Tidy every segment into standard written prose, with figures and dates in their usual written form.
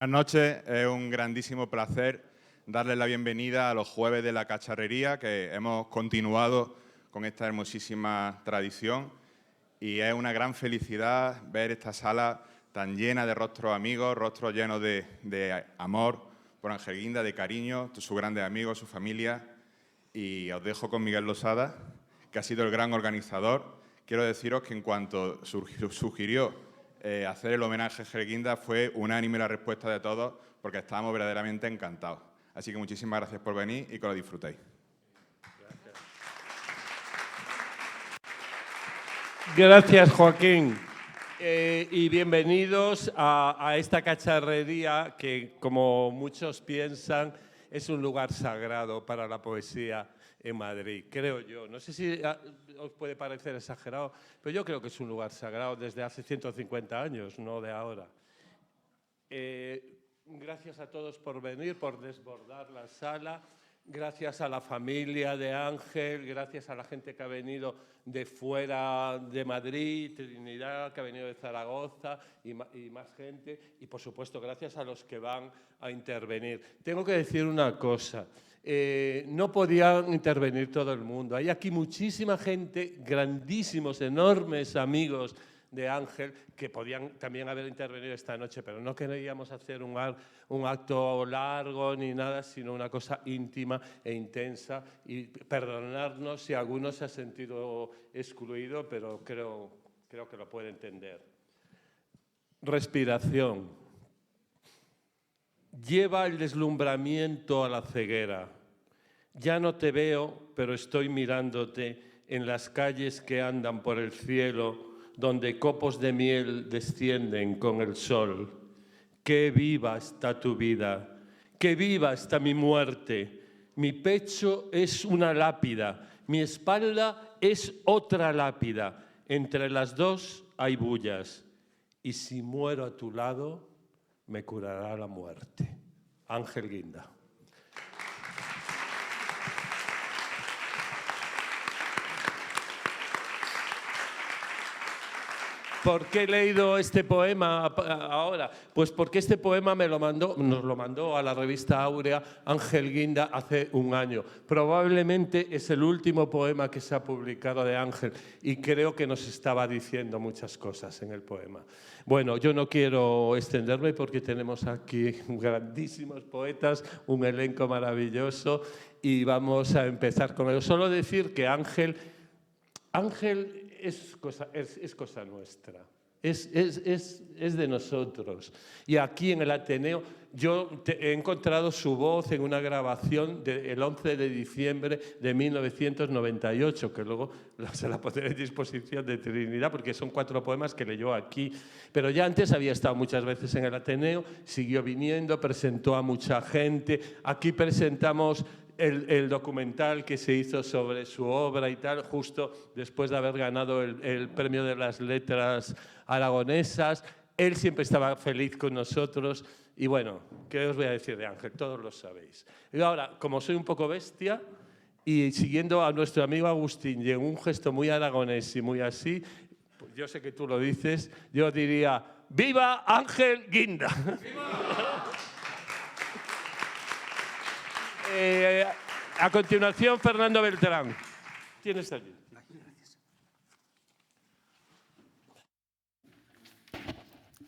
Buenas noches, es un grandísimo placer darles la bienvenida a los Jueves de la Cacharrería, que hemos continuado con esta hermosísima tradición y es una gran felicidad ver esta sala tan llena de rostros amigos, rostros llenos de amor por Ángel Guinda, de cariño, sus grandes amigos, su familia. Y os dejo con Miguel Losada, que ha sido el gran organizador. Quiero deciros que en cuanto sugirió hacer el homenaje a Ángel Guinda, fue unánime la respuesta de todos, porque estábamos verdaderamente encantados. Así que muchísimas gracias por venir y que lo disfrutéis. Gracias, Joaquín. Y bienvenidos a esta cacharrería que, como muchos piensan, es un lugar sagrado para la poesía en Madrid, creo yo. No sé si os puede parecer exagerado, pero yo creo que es un lugar sagrado desde hace 150 años, no de ahora. Gracias a todos por venir, por desbordar la sala. Gracias a la familia de Ángel, gracias a la gente que ha venido de fuera de Madrid, Trinidad, que ha venido de Zaragoza y más gente. Y, por supuesto, gracias a los que van a intervenir. Tengo que decir una cosa. No podían intervenir todo el mundo. Hay aquí muchísima gente, grandísimos, enormes amigos de Ángel, que podían también haber intervenido esta noche, pero no queríamos hacer un acto largo ni nada, sino una cosa íntima e intensa. Y perdonarnos si alguno se ha sentido excluido, pero creo que lo puede entender. Respiración. Lleva el deslumbramiento a la ceguera. Ya no te veo, pero estoy mirándote en las calles que andan por el cielo, donde copos de miel descienden con el sol. ¡Qué viva está tu vida! ¡Qué viva está mi muerte! Mi pecho es una lápida, mi espalda es otra lápida. Entre las dos hay bullas. Y si muero a tu lado, me curará la muerte. Ángel Guinda. ¿Por qué he leído este poema ahora? Pues porque este poema nos lo mandó a la revista Áurea Ángel Guinda hace un año. Probablemente es el último poema que se ha publicado de Ángel y creo que nos estaba diciendo muchas cosas en el poema. Bueno, yo no quiero extenderme porque tenemos aquí grandísimos poetas, un elenco maravilloso y vamos a empezar con ello. Solo decir que Ángel es cosa nuestra, es de nosotros. Y aquí en el Ateneo yo he encontrado su voz en una grabación del 11 de diciembre de 1998, que luego se la pondré en disposición de Trinidad, porque son 4 poemas que leyó aquí. Pero ya antes había estado muchas veces en el Ateneo, siguió viniendo, presentó a mucha gente. Aquí presentamos el documental que se hizo sobre su obra y tal, justo después de haber ganado el premio de las letras aragonesas. Él siempre estaba feliz con nosotros. Y bueno, ¿qué os voy a decir de Ángel? Todos lo sabéis. Y ahora, como soy un poco bestia, y siguiendo a nuestro amigo Agustín, y en un gesto muy aragonés y muy así, pues yo sé que tú lo dices, yo diría, ¡viva Ángel Guinda! ¡Viva! A continuación, Fernando Beltrán. Tienes allí.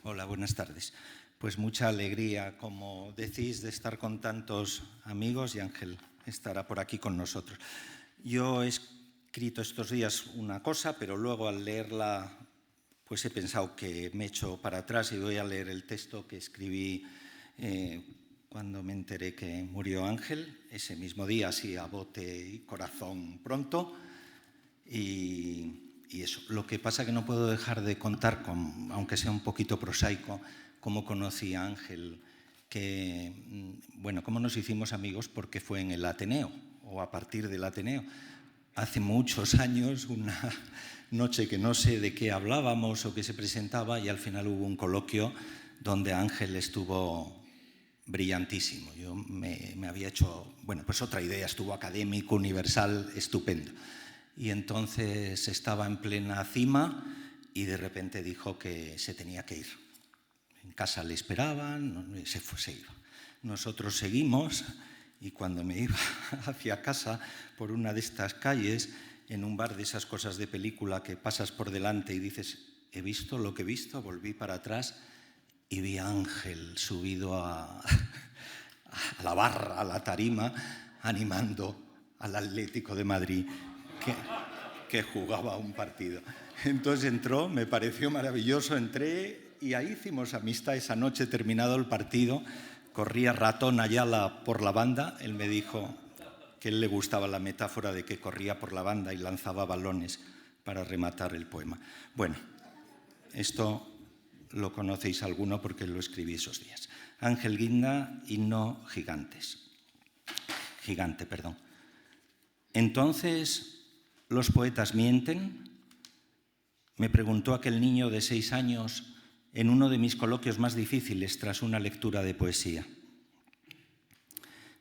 Hola, buenas tardes. Pues mucha alegría, como decís, de estar con tantos amigos y Ángel estará por aquí con nosotros. Yo he escrito estos días una cosa, pero luego al leerla pues he pensado que me echo para atrás y voy a leer el texto que escribí cuando me enteré que murió Ángel, ese mismo día, así a bote y corazón pronto. Y eso. Lo que pasa es que no puedo dejar de contar, aunque sea un poquito prosaico, cómo conocí a Ángel, cómo nos hicimos amigos, porque fue en el Ateneo, o a partir del Ateneo. Hace muchos años, una noche que no sé de qué hablábamos o qué se presentaba, y al final hubo un coloquio donde Ángel estuvo brillantísimo. Yo me había hecho, pues otra idea, estuvo académico, universal, estupendo. Y entonces estaba en plena cima y de repente dijo que se tenía que ir. En casa le esperaban, se iba. Nosotros seguimos y cuando me iba hacia casa por una de estas calles, en un bar de esas cosas de película que pasas por delante y dices, he visto lo que he visto, volví para atrás y vi a Ángel subido a la barra, a la tarima, animando al Atlético de Madrid que jugaba un partido. Entonces entró, me pareció maravilloso, entré y ahí hicimos amistad esa noche, terminado el partido. Corría Ratón Ayala por la banda, él me dijo que a él le gustaba la metáfora de que corría por la banda y lanzaba balones para rematar el poema. Bueno, esto lo conocéis alguno porque lo escribí esos días. Ángel Guinda, himno gigante. Entonces, ¿los poetas mienten? Me preguntó aquel niño de 6 años en uno de mis coloquios más difíciles tras una lectura de poesía.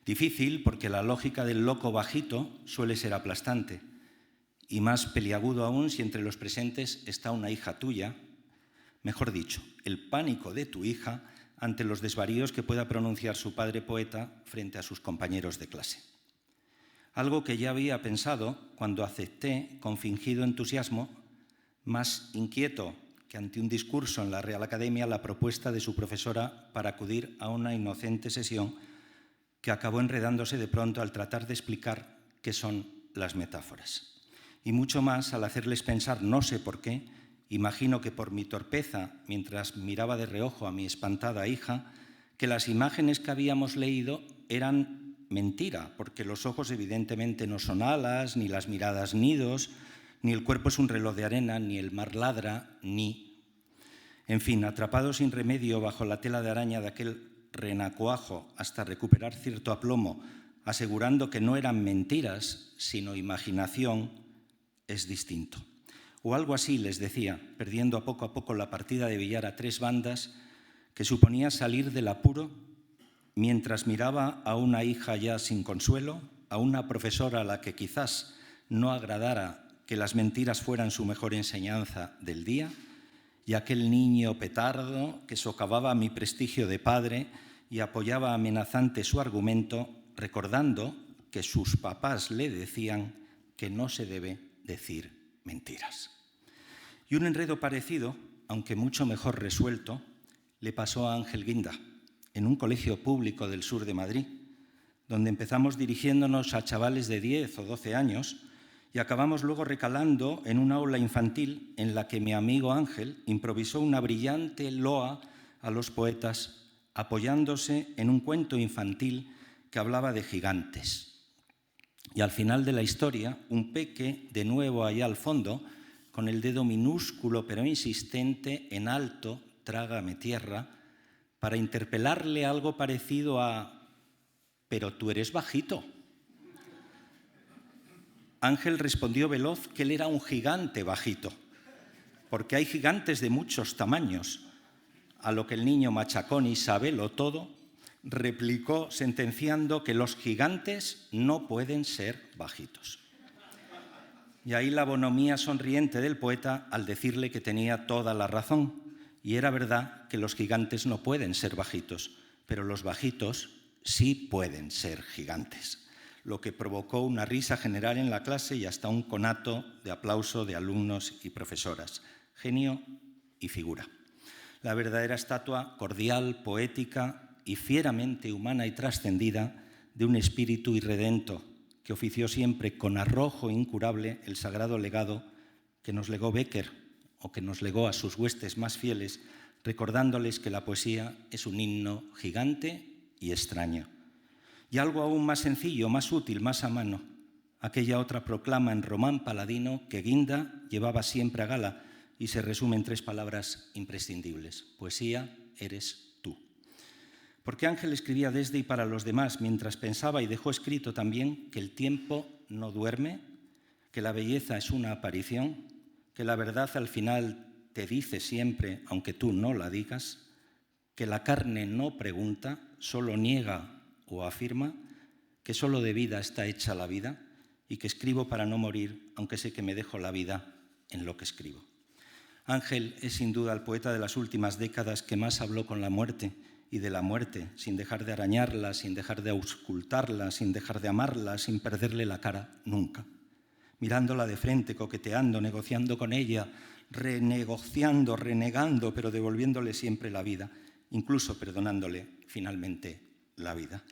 Difícil porque la lógica del loco bajito suele ser aplastante, y más peliagudo aún si entre los presentes está una hija tuya, mejor dicho, el pánico de tu hija ante los desvaríos que pueda pronunciar su padre poeta frente a sus compañeros de clase. Algo que ya había pensado cuando acepté con fingido entusiasmo, más inquieto que ante un discurso en la Real Academia, la propuesta de su profesora para acudir a una inocente sesión que acabó enredándose de pronto al tratar de explicar qué son las metáforas. Y mucho más al hacerles pensar, no sé por qué, imagino que por mi torpeza, mientras miraba de reojo a mi espantada hija, que las imágenes que habíamos leído eran mentira, porque los ojos evidentemente no son alas, ni las miradas nidos, ni el cuerpo es un reloj de arena, ni el mar ladra, ni... En fin, atrapado sin remedio bajo la tela de araña de aquel renacuajo hasta recuperar cierto aplomo, asegurando que no eran mentiras, sino imaginación, es distinto. O algo así les decía, perdiendo a poco la partida de billar a 3 bandas, que suponía salir del apuro mientras miraba a una hija ya sin consuelo, a una profesora a la que quizás no agradara que las mentiras fueran su mejor enseñanza del día, y aquel niño petardo que socavaba mi prestigio de padre y apoyaba amenazante su argumento, recordando que sus papás le decían que no se debe decir mentiras. Y un enredo parecido, aunque mucho mejor resuelto, le pasó a Ángel Guinda en un colegio público del sur de Madrid, donde empezamos dirigiéndonos a chavales de 10 o 12 años y acabamos luego recalando en una aula infantil en la que mi amigo Ángel improvisó una brillante loa a los poetas apoyándose en un cuento infantil que hablaba de gigantes. Y al final de la historia, un peque, de nuevo allá al fondo, con el dedo minúsculo pero insistente en alto, trágame tierra, para interpelarle algo parecido a «pero tú eres bajito». Ángel respondió veloz que él era un gigante bajito, porque hay gigantes de muchos tamaños, a lo que el niño machacón y sabelo todo replicó sentenciando que los gigantes no pueden ser bajitos. Y ahí la bonomía sonriente del poeta al decirle que tenía toda la razón, y era verdad que los gigantes no pueden ser bajitos, pero los bajitos sí pueden ser gigantes, lo que provocó una risa general en la clase y hasta un conato de aplauso de alumnos y profesoras. Genio y figura. La verdadera estatua cordial, poética y fieramente humana y trascendida de un espíritu irredento que ofició siempre con arrojo incurable el sagrado legado que nos legó Bécquer o que nos legó a sus huestes más fieles, recordándoles que la poesía es un himno gigante y extraño. Y algo aún más sencillo, más útil, más a mano, aquella otra proclama en román paladino que Guinda llevaba siempre a gala y se resume en 3 palabras imprescindibles. Poesía eres tú. Porque Ángel escribía desde y para los demás mientras pensaba y dejó escrito también que el tiempo no duerme, que la belleza es una aparición, que la verdad al final te dice siempre, aunque tú no la digas, que la carne no pregunta, solo niega o afirma, que solo de vida está hecha la vida y que escribo para no morir, aunque sé que me dejo la vida en lo que escribo. Ángel es sin duda el poeta de las últimas décadas que más habló con la muerte y de la muerte, sin dejar de arañarla, sin dejar de auscultarla, sin dejar de amarla, sin perderle la cara nunca. Mirándola de frente, coqueteando, negociando con ella, renegociando, renegando, pero devolviéndole siempre la vida, incluso perdonándole finalmente la vida.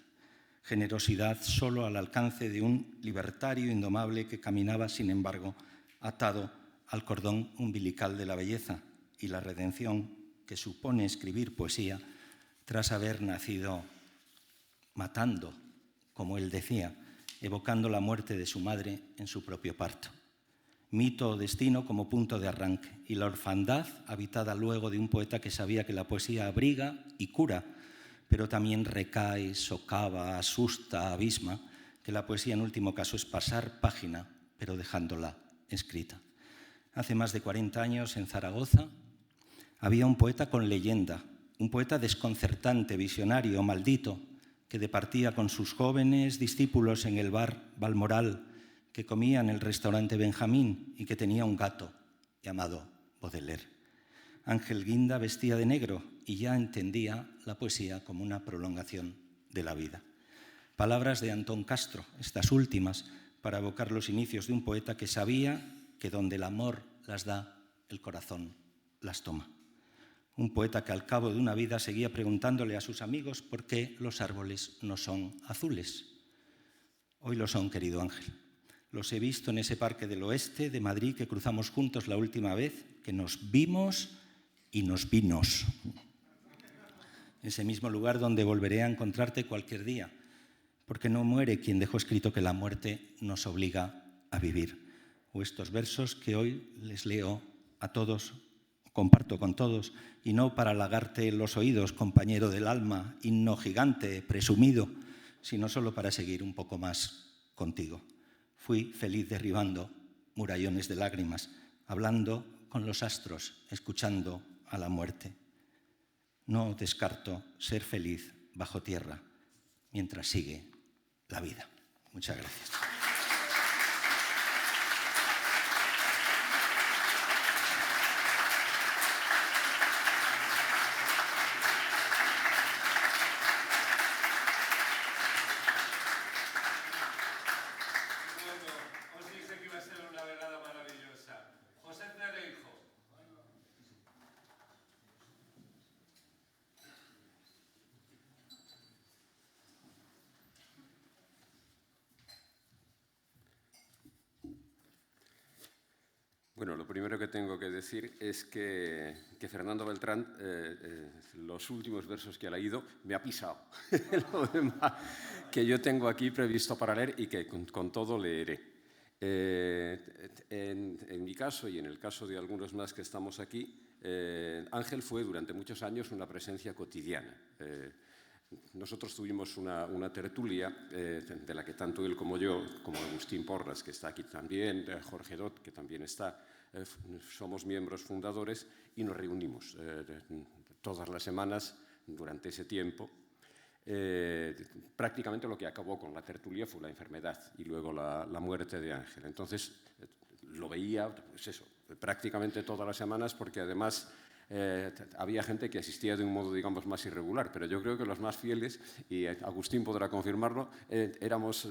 Generosidad solo al alcance de un libertario indomable que caminaba, sin embargo, atado al cordón umbilical de la belleza y la redención que supone escribir poesía tras haber nacido matando, como él decía, evocando la muerte de su madre en su propio parto. Mito o destino como punto de arranque, y la orfandad habitada luego de un poeta que sabía que la poesía abriga y cura, pero también recae, socava, asusta, abisma, que la poesía en último caso es pasar página, pero dejándola escrita. Hace más de 40 años en Zaragoza había un poeta con leyenda, un poeta desconcertante, visionario, maldito, que departía con sus jóvenes discípulos en el bar Balmoral, que comía en el restaurante Benjamín y que tenía un gato llamado Baudelaire. Ángel Guinda vestía de negro y ya entendía la poesía como una prolongación de la vida. Palabras de Antón Castro, estas últimas, para evocar los inicios de un poeta que sabía que donde el amor las da, el corazón las toma. Un poeta que al cabo de una vida seguía preguntándole a sus amigos por qué los árboles no son azules. Hoy lo son, querido Ángel. Los he visto en ese parque del oeste de Madrid que cruzamos juntos la última vez, que nos vimos y nos vinos. Ese mismo lugar donde volveré a encontrarte cualquier día, porque no muere quien dejó escrito que la muerte nos obliga a vivir. O estos versos que hoy les leo a todos, comparto con todos, y no para halagarte los oídos, compañero del alma, himno gigante, presumido, sino solo para seguir un poco más contigo. Fui feliz derribando murallones de lágrimas, hablando con los astros, escuchando a la muerte. No descarto ser feliz bajo tierra mientras sigue la vida. Muchas gracias. Bueno, lo primero que tengo que decir es que Fernando Beltrán, los últimos versos que ha leído, me ha pisado. Lo demás que yo tengo aquí previsto para leer y que con todo leeré. En mi caso y en el caso de algunos más que estamos aquí, Ángel fue durante muchos años una presencia cotidiana. Nosotros tuvimos una tertulia de la que tanto él como yo, como Agustín Porras, que está aquí también, Jorge Dot, que también está, somos miembros fundadores y nos reunimos todas las semanas durante ese tiempo. Prácticamente lo que acabó con la tertulia fue la enfermedad y luego la muerte de Ángel. Entonces lo veía, pues eso, prácticamente todas las semanas, porque además había gente que asistía de un modo, digamos, más irregular, pero yo creo que los más fieles, y Agustín podrá confirmarlo, éramos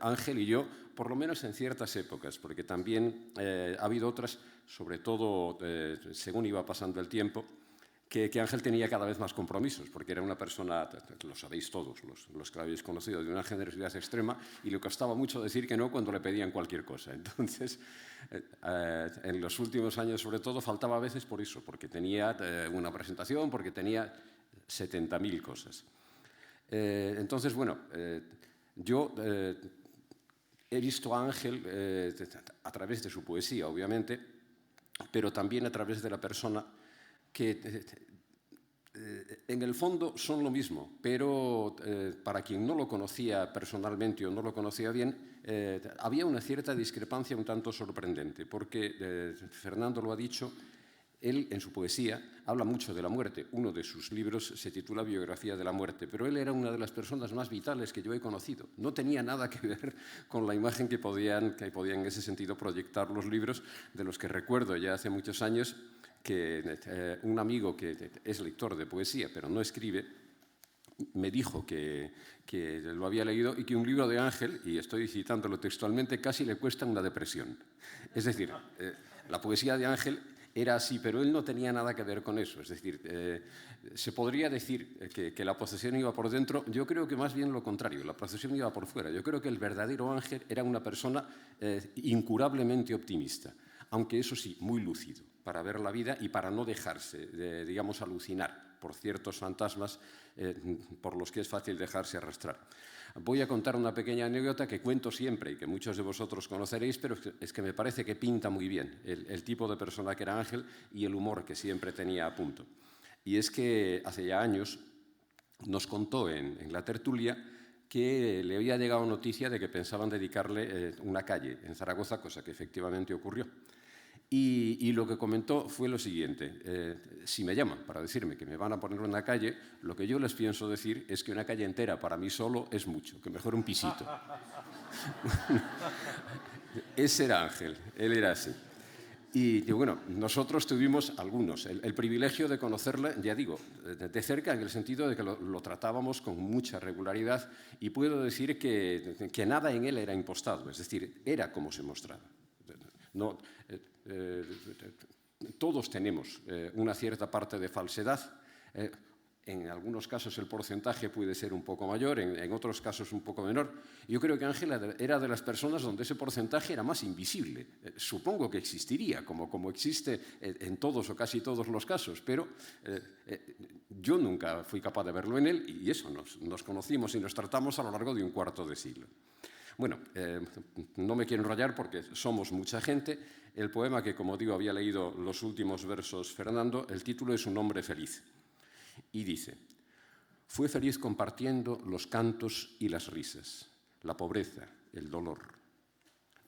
Ángel y yo, por lo menos en ciertas épocas, porque también ha habido otras, sobre todo según iba pasando el tiempo, que Ángel tenía cada vez más compromisos, porque era una persona, lo sabéis todos, los que lo habéis conocido, de una generosidad extrema, y le costaba mucho decir que no cuando le pedían cualquier cosa. Entonces, en los últimos años, sobre todo, faltaba a veces por eso, porque tenía una presentación, porque tenía 70.000 cosas. Entonces, bueno, yo he visto a Ángel a través de su poesía, obviamente, pero también a través de la persona que en el fondo son lo mismo, pero para quien no lo conocía personalmente o no lo conocía bien, había una cierta discrepancia un tanto sorprendente, porque Fernando lo ha dicho, él en su poesía habla mucho de la muerte. Uno de sus libros se titula Biografía de la muerte, pero él era una de las personas más vitales que yo he conocido. No tenía nada que ver con la imagen que podían en ese sentido proyectar los libros, de los que recuerdo ya hace muchos años que un amigo que es lector de poesía, pero no escribe, me dijo que lo había leído y que un libro de Ángel, y estoy citándolo textualmente, casi le cuesta una depresión. Es decir, la poesía de Ángel era así, pero él no tenía nada que ver con eso. Es decir, se podría decir que la procesión iba por dentro. Yo creo que más bien lo contrario, la procesión iba por fuera. Yo creo que el verdadero Ángel era una persona incurablemente optimista, aunque eso sí, muy lúcido, para ver la vida y para no dejarse, digamos, alucinar por ciertos fantasmas por los que es fácil dejarse arrastrar. Voy a contar una pequeña anécdota que cuento siempre y que muchos de vosotros conoceréis, pero es que me parece que pinta muy bien el tipo de persona que era Ángel y el humor que siempre tenía a punto. Y es que hace ya años nos contó en la tertulia que le había llegado noticia de que pensaban dedicarle una calle en Zaragoza, cosa que efectivamente ocurrió. Y lo que comentó fue lo siguiente: si me llaman para decirme que me van a poner una calle, lo que yo les pienso decir es que una calle entera para mí solo es mucho, que mejor un pisito. Ese era Ángel, él era así. Y bueno, nosotros tuvimos algunos el privilegio de conocerle, ya digo, de cerca, en el sentido de que lo tratábamos con mucha regularidad, y puedo decir que nada en él era impostado, es decir, era como se mostraba. No, todos tenemos una cierta parte de falsedad. En algunos casos el porcentaje puede ser un poco mayor, en otros casos un poco menor. Yo creo que Ángel era de las personas donde ese porcentaje era más invisible. Supongo que existiría, como existe en todos o casi todos los casos, pero yo nunca fui capaz de verlo en él, y eso, nos conocimos y nos tratamos a lo largo de un cuarto de siglo. Bueno, no me quiero enrollar porque somos mucha gente. El poema que, como digo, había leído los últimos versos Fernando, el título es Un hombre feliz. Y dice: fue feliz compartiendo los cantos y las risas, la pobreza, el dolor,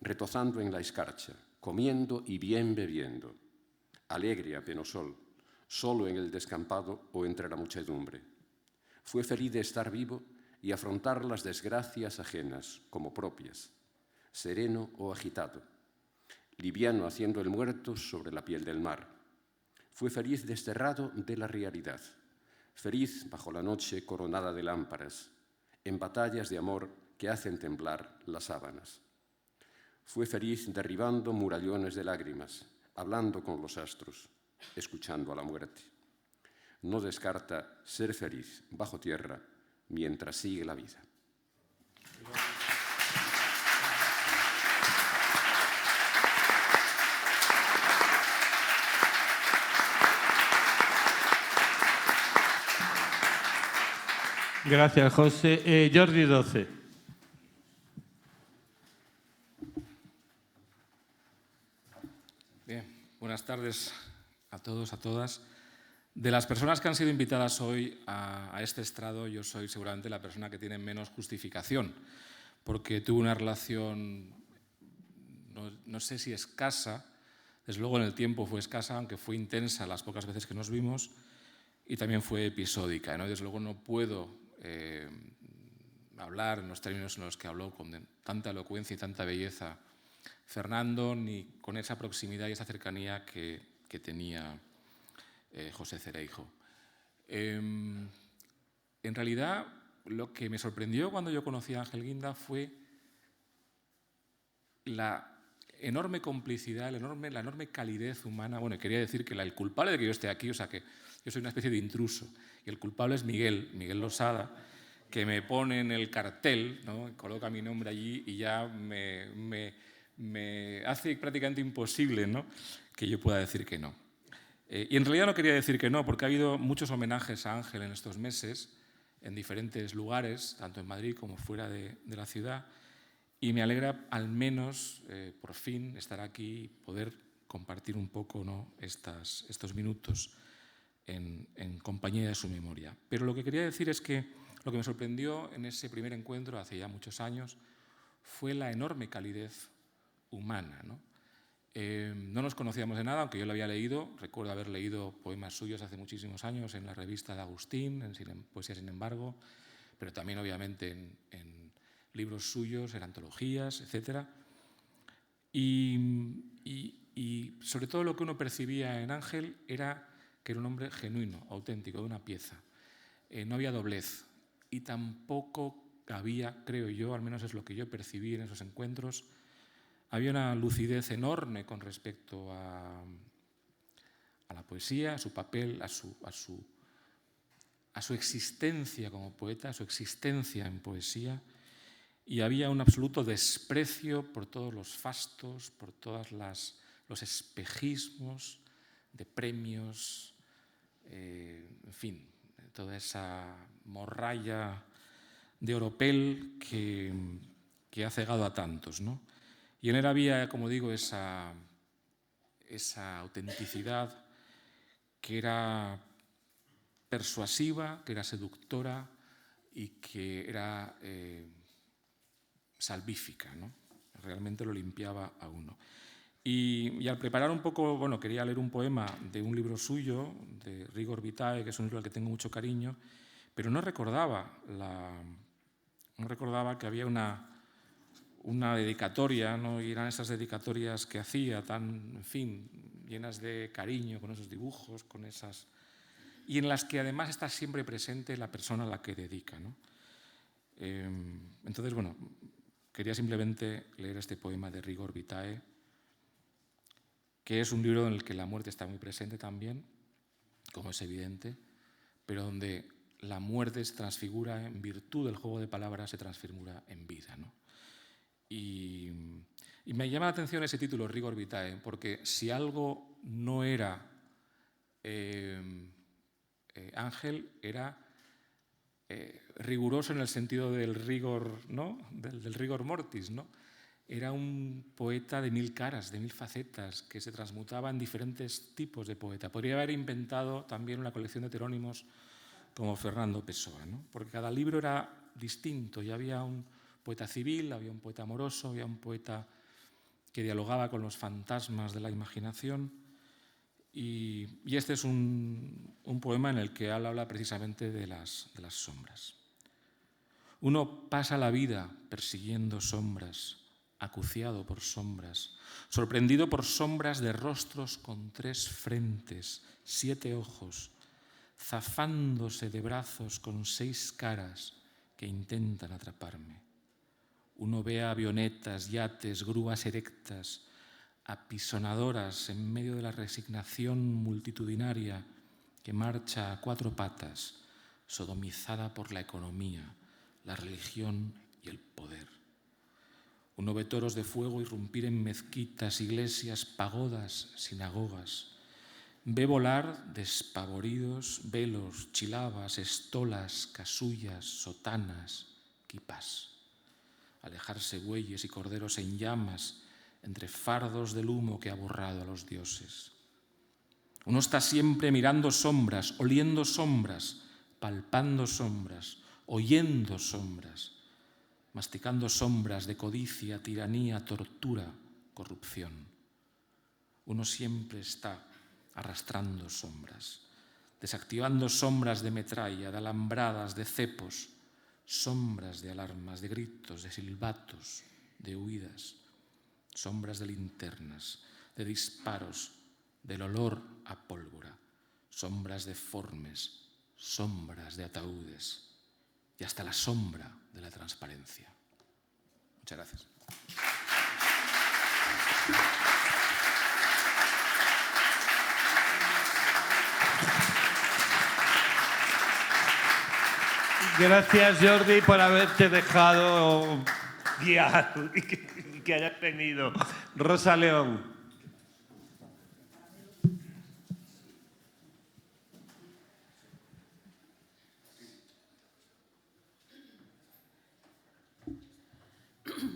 retozando en la escarcha, comiendo y bien bebiendo, alegre a pleno sol, solo en el descampado o entre la muchedumbre. Fue feliz de estar vivo y afrontar las desgracias ajenas como propias, sereno o agitado, liviano haciendo el muerto sobre la piel del mar. Fue feliz desterrado de la realidad, feliz bajo la noche coronada de lámparas, en batallas de amor que hacen temblar las sábanas. Fue feliz derribando murallones de lágrimas, hablando con los astros, escuchando a la muerte. No descarta ser feliz bajo tierra mientras sigue la vida. Gracias, José. Jordi Doce. Bien, buenas tardes a todos, a todas. De las personas que han sido invitadas hoy a este estrado, yo soy seguramente la persona que tiene menos justificación, porque tuve una relación, no sé si escasa, desde luego en el tiempo fue escasa, aunque fue intensa las pocas veces que nos vimos, y también fue episódica, ¿no? Desde luego no puedo hablar en los términos en los que habló con tanta elocuencia y tanta belleza Fernando, ni con esa proximidad y esa cercanía que tenía José Cereijo. En realidad, lo que me sorprendió cuando yo conocí a Ángel Guinda fue la enorme complicidad, la enorme calidez humana. Bueno, quería decir que el culpable de que yo esté aquí, o sea, que yo soy una especie de intruso, y el culpable es Miguel Losada, que me pone en el cartel, ¿no? Coloca mi nombre allí y ya me hace prácticamente imposible, ¿no?, que yo pueda decir que no. Y en realidad no quería decir que no, porque ha habido muchos homenajes a Ángel en estos meses, en diferentes lugares, tanto en Madrid como fuera de la ciudad, y me alegra al menos, por fin, estar aquí y poder compartir un poco, ¿no?, estos minutos en compañía de su memoria. Pero lo que quería decir es que lo que me sorprendió en ese primer encuentro, hace ya muchos años, fue la enorme calidez humana, ¿no? No nos conocíamos de nada, aunque yo lo había leído. Recuerdo haber leído poemas suyos hace muchísimos años en la revista de Agustín, en Poesía sin embargo, pero también obviamente en libros suyos, en antologías, etc. Y Y sobre todo lo que uno percibía en Ángel era que era un hombre genuino, auténtico, de una pieza. No había doblez y tampoco había, creo yo, al menos es lo que yo percibí en esos encuentros, había una lucidez enorme con respecto a la poesía, a su papel, a su existencia como poeta, a su existencia en poesía, y había un absoluto desprecio por todos los fastos, por todos los espejismos de premios, en fin, toda esa morralla de oropel que ha cegado a tantos, ¿no? Y en él había, como digo, esa autenticidad que era persuasiva, que era seductora y que era salvífica, ¿no? Realmente lo limpiaba a uno. Y al preparar un poco, bueno, quería leer un poema de un libro suyo, de Rigor Vitae, que es un libro al que tengo mucho cariño, pero no recordaba que había una dedicatoria, ¿no? Y eran esas dedicatorias que hacía tan, en fin, llenas de cariño, con esos dibujos, con esas... y en las que además está siempre presente la persona a la que dedica, ¿no? Entonces, bueno, quería simplemente leer este poema de Rigor Vitae, que es un libro en el que la muerte está muy presente también, como es evidente, pero donde la muerte se transfigura en virtud del juego de palabras, se transfigura en vida, ¿no? Y me llama la atención ese título, Rigor Vitae, porque si algo no era Ángel, era riguroso en el sentido del rigor, ¿no? del rigor mortis, ¿no? Era un poeta de 1000 caras, de 1000 facetas, que se transmutaba en diferentes tipos de poeta. Podría haber inventado también una colección de heterónimos como Fernando Pessoa, ¿no? Porque cada libro era distinto y había un poeta civil, había un poeta amoroso, había un poeta que dialogaba con los fantasmas de la imaginación. Y este es un poema en el que él habla precisamente de las sombras. Uno pasa la vida persiguiendo sombras, acuciado por sombras, sorprendido por sombras de rostros con 3 frentes, 7 ojos, zafándose de brazos con 6 caras que intentan atraparme. Uno ve avionetas, yates, grúas erectas, apisonadoras en medio de la resignación multitudinaria que marcha a 4 patas, sodomizada por la economía, la religión y el poder. Uno ve toros de fuego irrumpir en mezquitas, iglesias, pagodas, sinagogas. Ve volar despavoridos velos, chilabas, estolas, casullas, sotanas, quipás. Alejarse bueyes y corderos en llamas entre fardos del humo que ha borrado a los dioses. Uno está siempre mirando sombras, oliendo sombras, palpando sombras, oyendo sombras, masticando sombras de codicia, tiranía, tortura, corrupción. Uno siempre está arrastrando sombras, desactivando sombras de metralla, de alambradas, de cepos, sombras de alarmas, de gritos, de silbatos, de huidas, sombras de linternas, de disparos, del olor a pólvora, sombras deformes, sombras de ataúdes y hasta la sombra de la transparencia. Muchas gracias. Gracias, Jordi, por haberte dejado guiar y que hayas venido. Rosa León.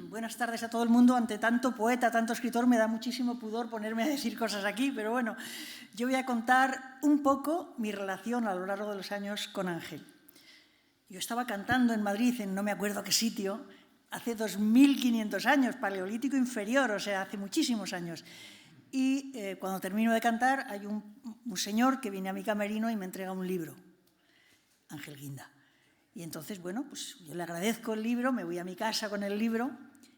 Buenas tardes a todo el mundo. Ante tanto poeta, tanto escritor, me da muchísimo pudor ponerme a decir cosas aquí, pero bueno, yo voy a contar un poco mi relación a lo largo de los años con Ángel. Yo estaba cantando en Madrid, en no me acuerdo qué sitio, hace 2500 años, paleolítico inferior, o sea, hace muchísimos años. Y cuando termino de cantar, hay un señor que viene a mi camerino y me entrega un libro, Ángel Guinda. Y entonces, bueno, pues yo le agradezco el libro, me voy a mi casa con el libro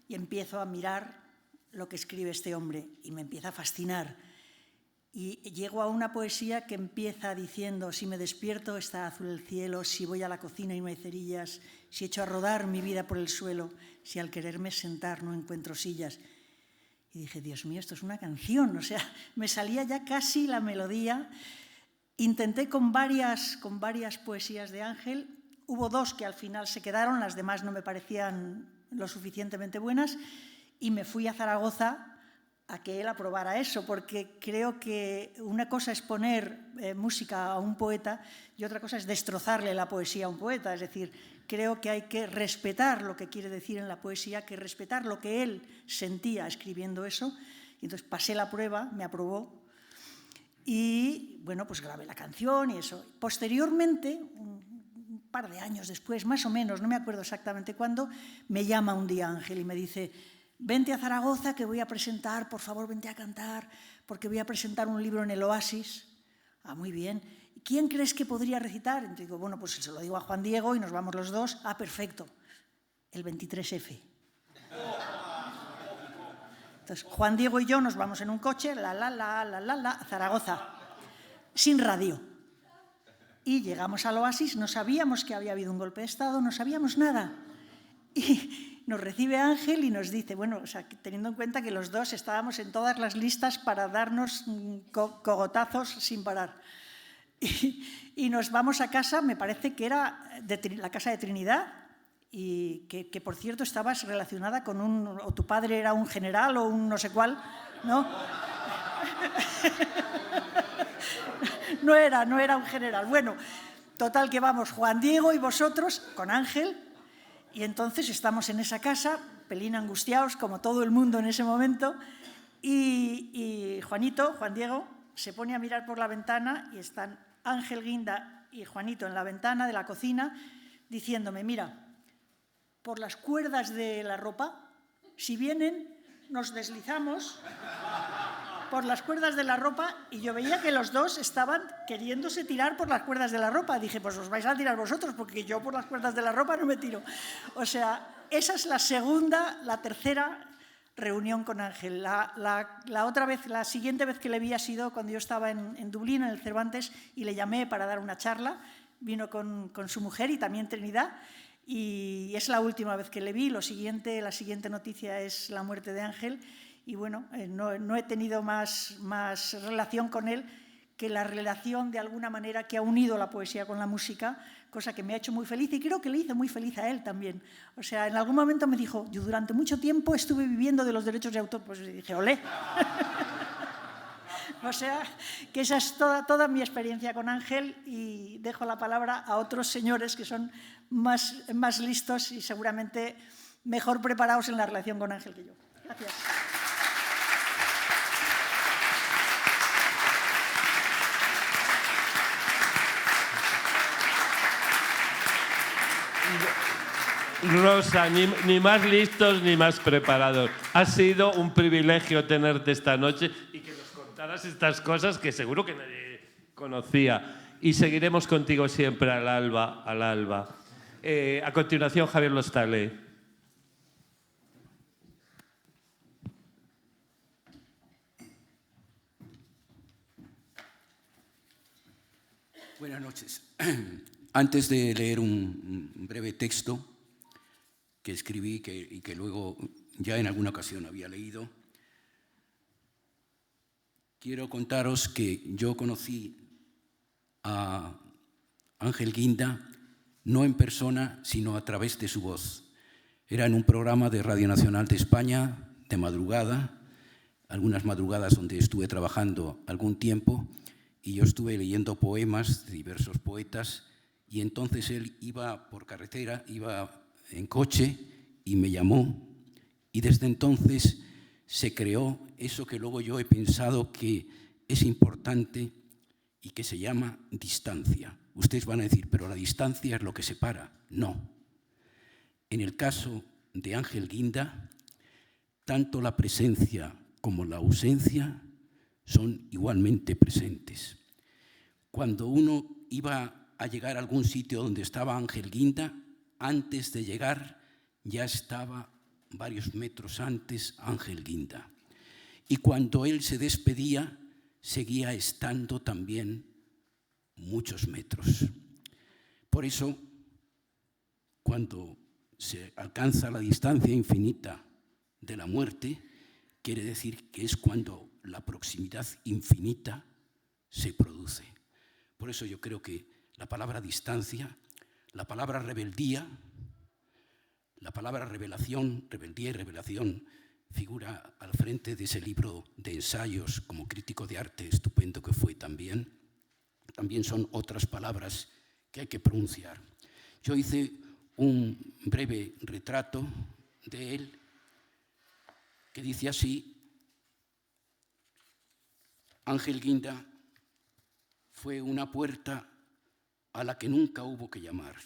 y empiezo a mirar lo que escribe este hombre y me empieza a fascinar. Y llego a una poesía que empieza diciendo: si me despierto está azul el cielo, si voy a la cocina y no hay cerillas, si echo a rodar mi vida por el suelo, si al quererme sentar no encuentro sillas. Y dije, Dios mío, esto es una canción, o sea, me salía ya casi la melodía. Intenté con varias poesías de Ángel, hubo 2 que al final se quedaron, las demás no me parecían lo suficientemente buenas, y me fui a Zaragoza a que él aprobara eso, porque creo que una cosa es poner música a un poeta y otra cosa es destrozarle la poesía a un poeta. Es decir, creo que hay que respetar lo que quiere decir en la poesía, que respetar lo que él sentía escribiendo eso. Y entonces pasé la prueba, me aprobó y, bueno, pues grabé la canción y eso. Posteriormente, un par de años después, más o menos, no me acuerdo exactamente cuándo, me llama un día Ángel y me dice: vente a Zaragoza que voy a presentar, por favor, vente a cantar, porque voy a presentar un libro en el Oasis. Ah, muy bien. ¿Quién crees que podría recitar? Entonces digo, bueno, pues se lo digo a Juan Diego y nos vamos los 2. Ah, perfecto. El 23F. Entonces, Juan Diego y yo nos vamos en un coche, a Zaragoza, sin radio. Y llegamos al Oasis, no sabíamos que había habido un golpe de Estado, no sabíamos nada. Y nos recibe Ángel y nos dice, bueno, o sea, teniendo en cuenta que los 2 estábamos en todas las listas para darnos cogotazos sin parar. Y nos vamos a casa, me parece que era la casa de Trinidad, y que por cierto estabas relacionada con o tu padre era un general o un no sé cuál, ¿no? No era un general. Bueno, total que vamos Juan Diego y vosotros con Ángel. Y entonces estamos en esa casa, pelín angustiados, como todo el mundo en ese momento, y Juan Diego, se pone a mirar por la ventana y están Ángel Guinda y Juanito en la ventana de la cocina diciéndome, mira, por las cuerdas de la ropa, si vienen, nos deslizamos por las cuerdas de la ropa, y yo veía que los 2 estaban queriéndose tirar por las cuerdas de la ropa. Dije, pues os vais a tirar vosotros, porque yo por las cuerdas de la ropa no me tiro. O sea, esa es la tercera reunión con Ángel. La siguiente vez que le vi ha sido cuando yo estaba en Dublín, en el Cervantes, y le llamé para dar una charla. Vino con su mujer y también Trinidad, y es la última vez que le vi. La siguiente noticia es la muerte de Ángel. Y bueno, no he tenido más relación con él que la relación de alguna manera que ha unido la poesía con la música, cosa que me ha hecho muy feliz y creo que le hizo muy feliz a él también. O sea, en algún momento me dijo, yo durante mucho tiempo estuve viviendo de los derechos de autor, pues dije, olé. O sea, que esa es toda mi experiencia con Ángel, y dejo la palabra a otros señores que son más listos y seguramente mejor preparados en la relación con Ángel que yo. Gracias. Rosa, ni más listos ni más preparados. Ha sido un privilegio tenerte esta noche y que nos contaras estas cosas que seguro que nadie conocía. Y seguiremos contigo siempre al alba. A continuación, Javier Lostale. Buenas noches. Antes de leer un breve texto que escribí y que luego ya en alguna ocasión había leído, quiero contaros que yo conocí a Ángel Guinda no en persona, sino a través de su voz. Era en un programa de Radio Nacional de España, de madrugada, algunas madrugadas donde estuve trabajando algún tiempo, y yo estuve leyendo poemas de diversos poetas, y entonces él iba por carretera, iba en coche, y me llamó, y desde entonces se creó eso que luego yo he pensado que es importante y que se llama distancia. Ustedes van a decir, pero la distancia es lo que separa. No. En el caso de Ángel Guinda, tanto la presencia como la ausencia son igualmente presentes. Cuando uno iba a llegar a algún sitio donde estaba Ángel Guinda, antes de llegar ya estaba varios metros antes Ángel Guinda. Y cuando él se despedía, seguía estando también muchos metros. Por eso, cuando se alcanza la distancia infinita de la muerte, quiere decir que es cuando la proximidad infinita se produce. Por eso yo creo que la palabra distancia, la palabra rebeldía, la palabra revelación, rebeldía y revelación, figura al frente de ese libro de ensayos como crítico de arte estupendo que fue también. También son otras palabras que hay que pronunciar. Yo hice un breve retrato de él que dice así: Ángel Guinda fue una puerta a la que nunca hubo que llamar,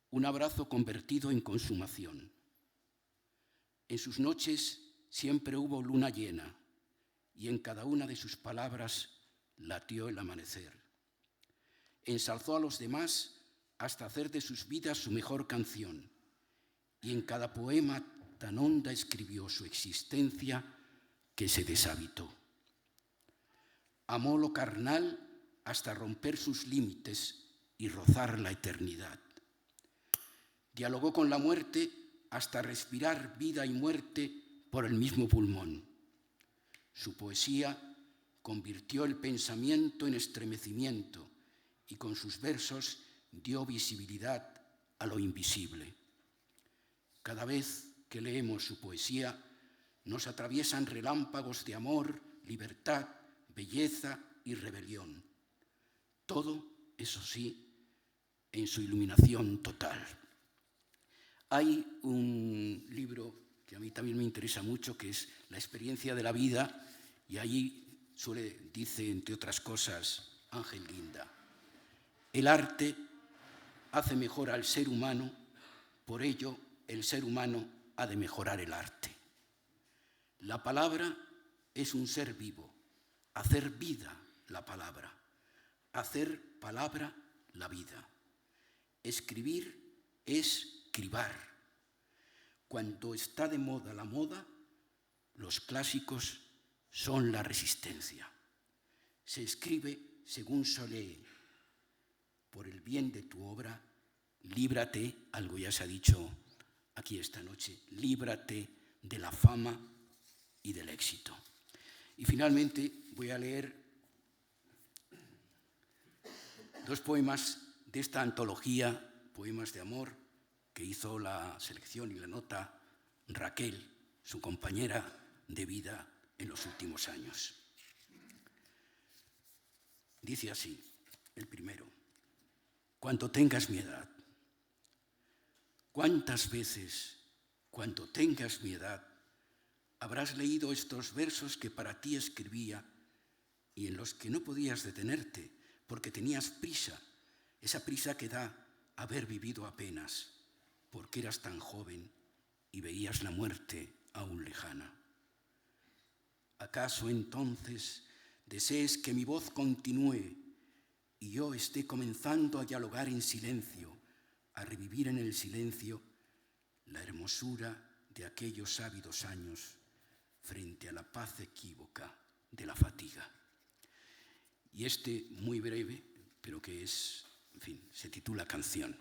un abrazo convertido en consumación. En sus noches siempre hubo luna llena y en cada una de sus palabras latió el amanecer. Ensalzó a los demás hasta hacer de sus vidas su mejor canción y en cada poema tan honda escribió su existencia que se deshabitó. Amó lo carnal hasta romper sus límites y rozar la eternidad. Dialogó con la muerte hasta respirar vida y muerte por el mismo pulmón. Su poesía convirtió el pensamiento en estremecimiento y con sus versos dio visibilidad a lo invisible. Cada vez que leemos su poesía, nos atraviesan relámpagos de amor, libertad, belleza y rebelión. Todo, eso sí, en su iluminación total. Hay un libro que a mí también me interesa mucho, que es La experiencia de la vida, y allí dice, entre otras cosas, Ángel Guinda: el arte hace mejor al ser humano, por ello el ser humano ha de mejorar el arte. La palabra es un ser vivo, hacer vida la palabra, hacer palabra la vida. Escribir es cribar. Cuando está de moda la moda, los clásicos son la resistencia. Se escribe según se lee. Por el bien de tu obra, líbrate, algo ya se ha dicho aquí esta noche, líbrate de la fama y del éxito. Y finalmente voy a leer dos poemas de esta antología, Poemas de Amor, que hizo la selección y la nota Raquel, su compañera de vida en los últimos años. Dice así, el primero: cuando tengas mi edad, ¿cuántas veces, cuando tengas mi edad, habrás leído estos versos que para ti escribía y en los que no podías detenerte porque tenías prisa, esa prisa que da haber vivido apenas, porque eras tan joven y veías la muerte aún lejana? ¿Acaso entonces desees que mi voz continúe y yo esté comenzando a dialogar en silencio, a revivir en el silencio la hermosura de aquellos ávidos años frente a la paz equívoca de la fatiga? Y este muy breve, pero que es, en fin, se titula Canción.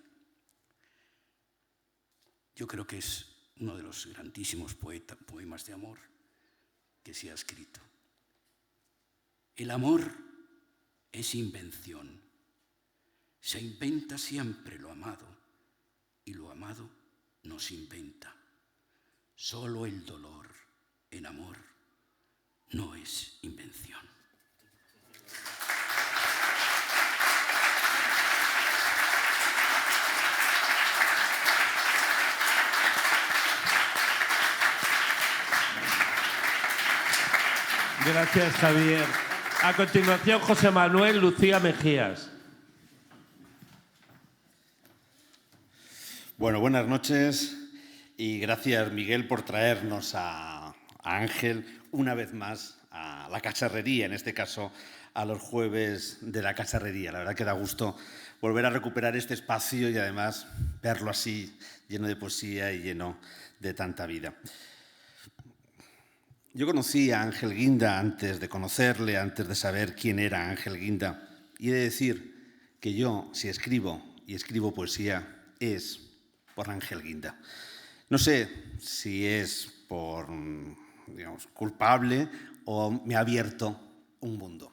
Yo creo que es uno de los grandísimos poemas de amor que se ha escrito. El amor es invención. Se inventa siempre lo amado y lo amado no se inventa. Solo el dolor en amor no es invención. Gracias, Javier. A continuación, José Manuel Lucía Mejías. Bueno, buenas noches y gracias, Miguel, por traernos a Ángel una vez más a la cacharrería, en este caso a los jueves de la cacharrería. La verdad que da gusto volver a recuperar este espacio y además verlo así, lleno de poesía y lleno de tanta vida. Yo conocí a Ángel Guinda antes de conocerle, antes de saber quién era Ángel Guinda. Y he de decir que yo, si escribo y escribo poesía, es por Ángel Guinda. No sé si es por, digamos, culpable o me ha abierto un mundo.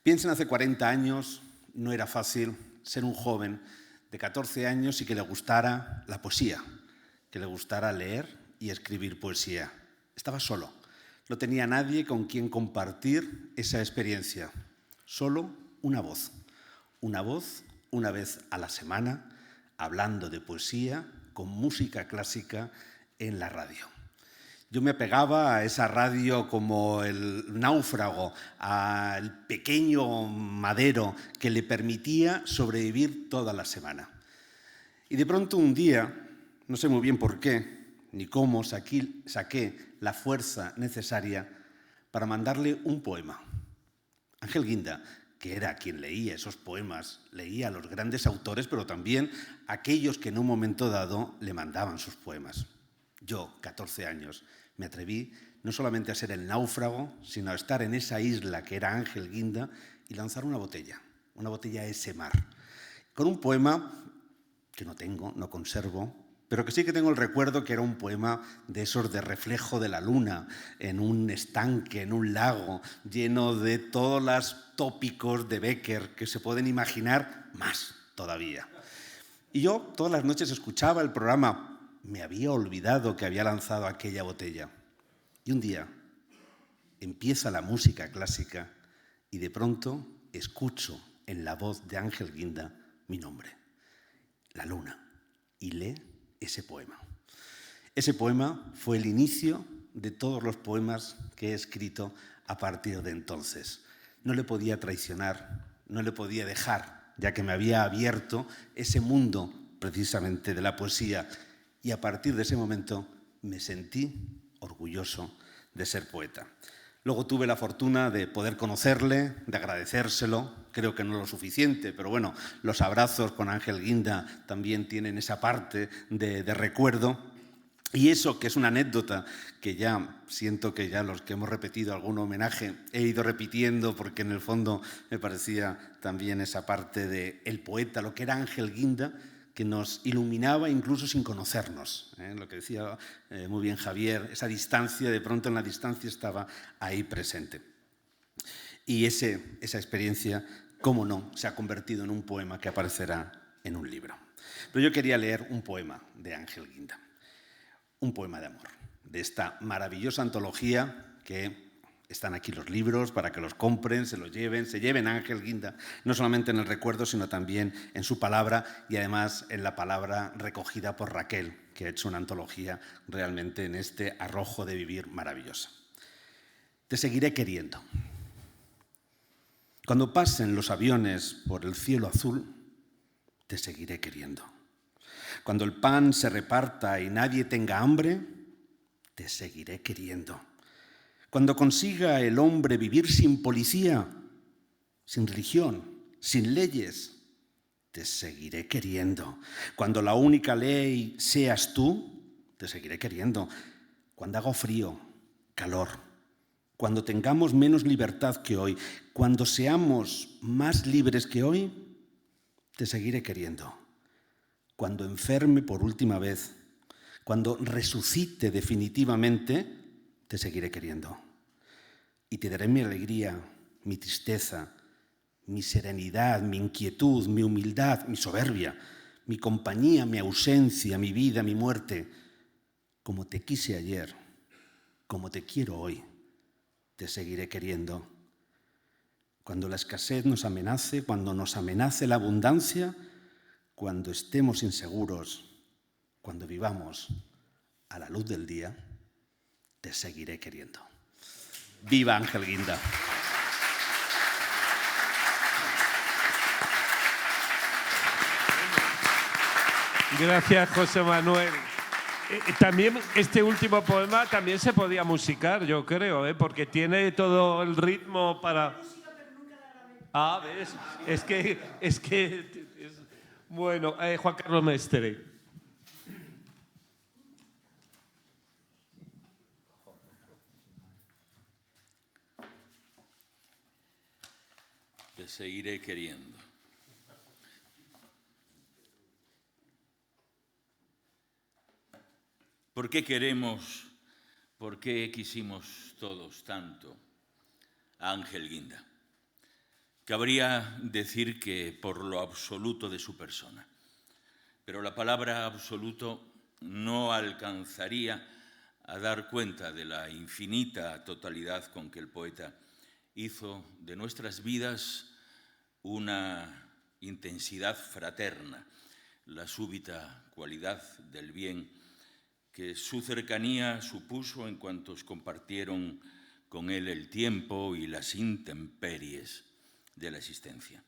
Piensen, hace 40 años no era fácil ser un joven de 14 años y que le gustara la poesía, que le gustara leer y escribir poesía. Estaba solo, no tenía nadie con quien compartir esa experiencia. Solo una voz una vez a la semana, hablando de poesía con música clásica en la radio. Yo me apegaba a esa radio como el náufrago, al pequeño madero que le permitía sobrevivir toda la semana. Y de pronto un día, no sé muy bien por qué, ni cómo, saqué la fuerza necesaria para mandarle un poema. Ángel Guinda, que era quien leía esos poemas, leía a los grandes autores, pero también a aquellos que en un momento dado le mandaban sus poemas. Yo, 14 años, me atreví no solamente a ser el náufrago, sino a estar en esa isla que era Ángel Guinda y lanzar una botella a ese mar, con un poema que no tengo, no conservo, pero que sí que tengo el recuerdo que era un poema de esos de reflejo de la luna, en un estanque, en un lago, lleno de todos los tópicos de Becker que se pueden imaginar, más todavía. Y yo todas las noches escuchaba el programa. Me había olvidado que había lanzado aquella botella. Y un día empieza la música clásica y de pronto escucho en la voz de Ángel Guinda mi nombre, La Luna, y lee ese poema. Ese poema fue el inicio de todos los poemas que he escrito a partir de entonces. No le podía traicionar, no le podía dejar, ya que me había abierto ese mundo precisamente de la poesía. Y a partir de ese momento me sentí orgulloso de ser poeta. Luego tuve la fortuna de poder conocerle, de agradecérselo, creo que no lo suficiente, pero bueno, los abrazos con Ángel Guinda también tienen esa parte de recuerdo. Y eso, que es una anécdota que ya siento que ya los que hemos repetido algún homenaje he ido repitiendo, porque en el fondo me parecía también esa parte de el poeta, lo que era Ángel Guinda, que nos iluminaba incluso sin conocernos. Lo que decía muy bien Javier, esa distancia, de pronto en la distancia estaba ahí presente. Y esa experiencia, cómo no, se ha convertido en un poema que aparecerá en un libro. Pero yo quería leer un poema de Ángel Guinda, un poema de amor, de esta maravillosa antología que están aquí los libros para que los compren, se lleven a Ángel Guinda, no solamente en el recuerdo, sino también en su palabra y además en la palabra recogida por Raquel, que ha hecho una antología realmente en este arrojo de vivir maravillosa. Te seguiré queriendo. Cuando pasen los aviones por el cielo azul, te seguiré queriendo. Cuando el pan se reparta y nadie tenga hambre, te seguiré queriendo. Cuando consiga el hombre vivir sin policía, sin religión, sin leyes, te seguiré queriendo. Cuando la única ley seas tú, te seguiré queriendo. Cuando haga frío, calor, cuando tengamos menos libertad que hoy, cuando seamos más libres que hoy, te seguiré queriendo. Cuando enferme por última vez, cuando resucite definitivamente, te seguiré queriendo. Y te daré mi alegría, mi tristeza, mi serenidad, mi inquietud, mi humildad, mi soberbia, mi compañía, mi ausencia, mi vida, mi muerte. Como te quise ayer, como te quiero hoy, te seguiré queriendo. Cuando la escasez nos amenace, cuando nos amenace la abundancia, cuando estemos inseguros, cuando vivamos a la luz del día, te seguiré queriendo. ¡Viva Ángel Guinda! Gracias, José Manuel. También este último poema también se podía musicar, yo creo, porque tiene todo el ritmo para... Ah, ¿ves? Bueno, Juan Carlos Mestre. Te seguiré queriendo. ¿Por qué quisimos todos tanto a Ángel Guinda? Cabría decir que por lo absoluto de su persona, pero la palabra absoluto no alcanzaría a dar cuenta de la infinita totalidad con que el poeta hizo de nuestras vidas una intensidad fraterna, la súbita cualidad del bien que su cercanía supuso en cuantos compartieron con él el tiempo y las intemperies de la existencia.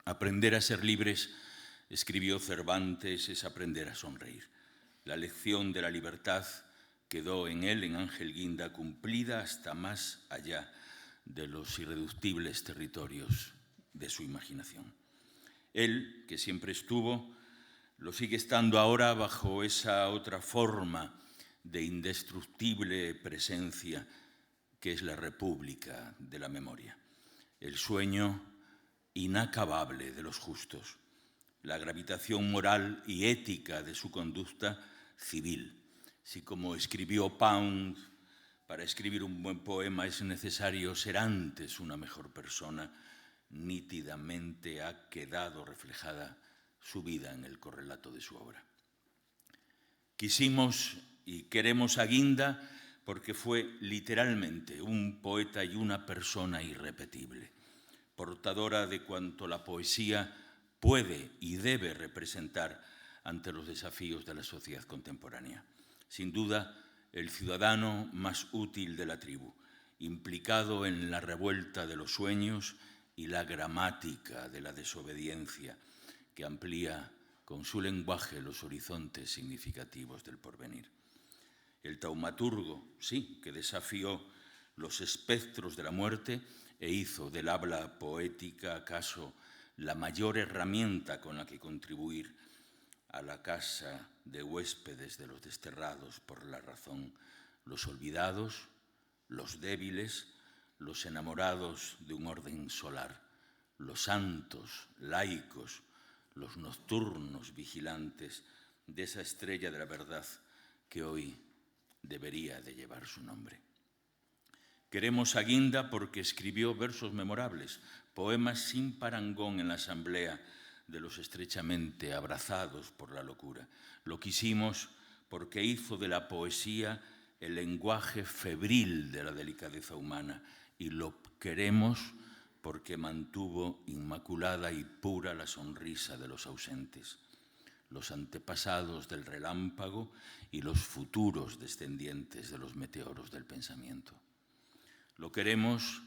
Aprender a ser libres, escribió Cervantes, es aprender a sonreír. La lección de la libertad quedó en él, en Ángel Guinda, cumplida hasta más allá de los irreductibles territorios de su imaginación. Él, que siempre estuvo, lo sigue estando ahora bajo esa otra forma de indestructible presencia que es la República de la Memoria, el sueño inacabable de los justos, la gravitación moral y ética de su conducta civil. Si, como escribió Pound, para escribir un buen poema es necesario ser antes una mejor persona, nítidamente ha quedado reflejada su vida en el correlato de su obra. Quisimos y queremos a Guinda porque fue literalmente un poeta y una persona irrepetible, portadora de cuanto la poesía puede y debe representar ante los desafíos de la sociedad contemporánea. Sin duda, el ciudadano más útil de la tribu, implicado en la revuelta de los sueños y la gramática de la desobediencia, que amplía con su lenguaje los horizontes significativos del porvenir. El taumaturgo, sí, que desafió los espectros de la muerte e hizo del habla poética, acaso, la mayor herramienta con la que contribuir a la casa de huéspedes de los desterrados por la razón, los olvidados, los débiles, los enamorados de un orden solar, los santos, laicos, los nocturnos vigilantes de esa estrella de la verdad que hoy debería de llevar su nombre. Queremos a Guinda porque escribió versos memorables, poemas sin parangón en la asamblea de los estrechamente abrazados por la locura. Lo quisimos porque hizo de la poesía el lenguaje febril de la delicadeza humana, y lo queremos porque mantuvo inmaculada y pura la sonrisa de los ausentes, los antepasados del relámpago y los futuros descendientes de los meteoros del pensamiento. Lo queremos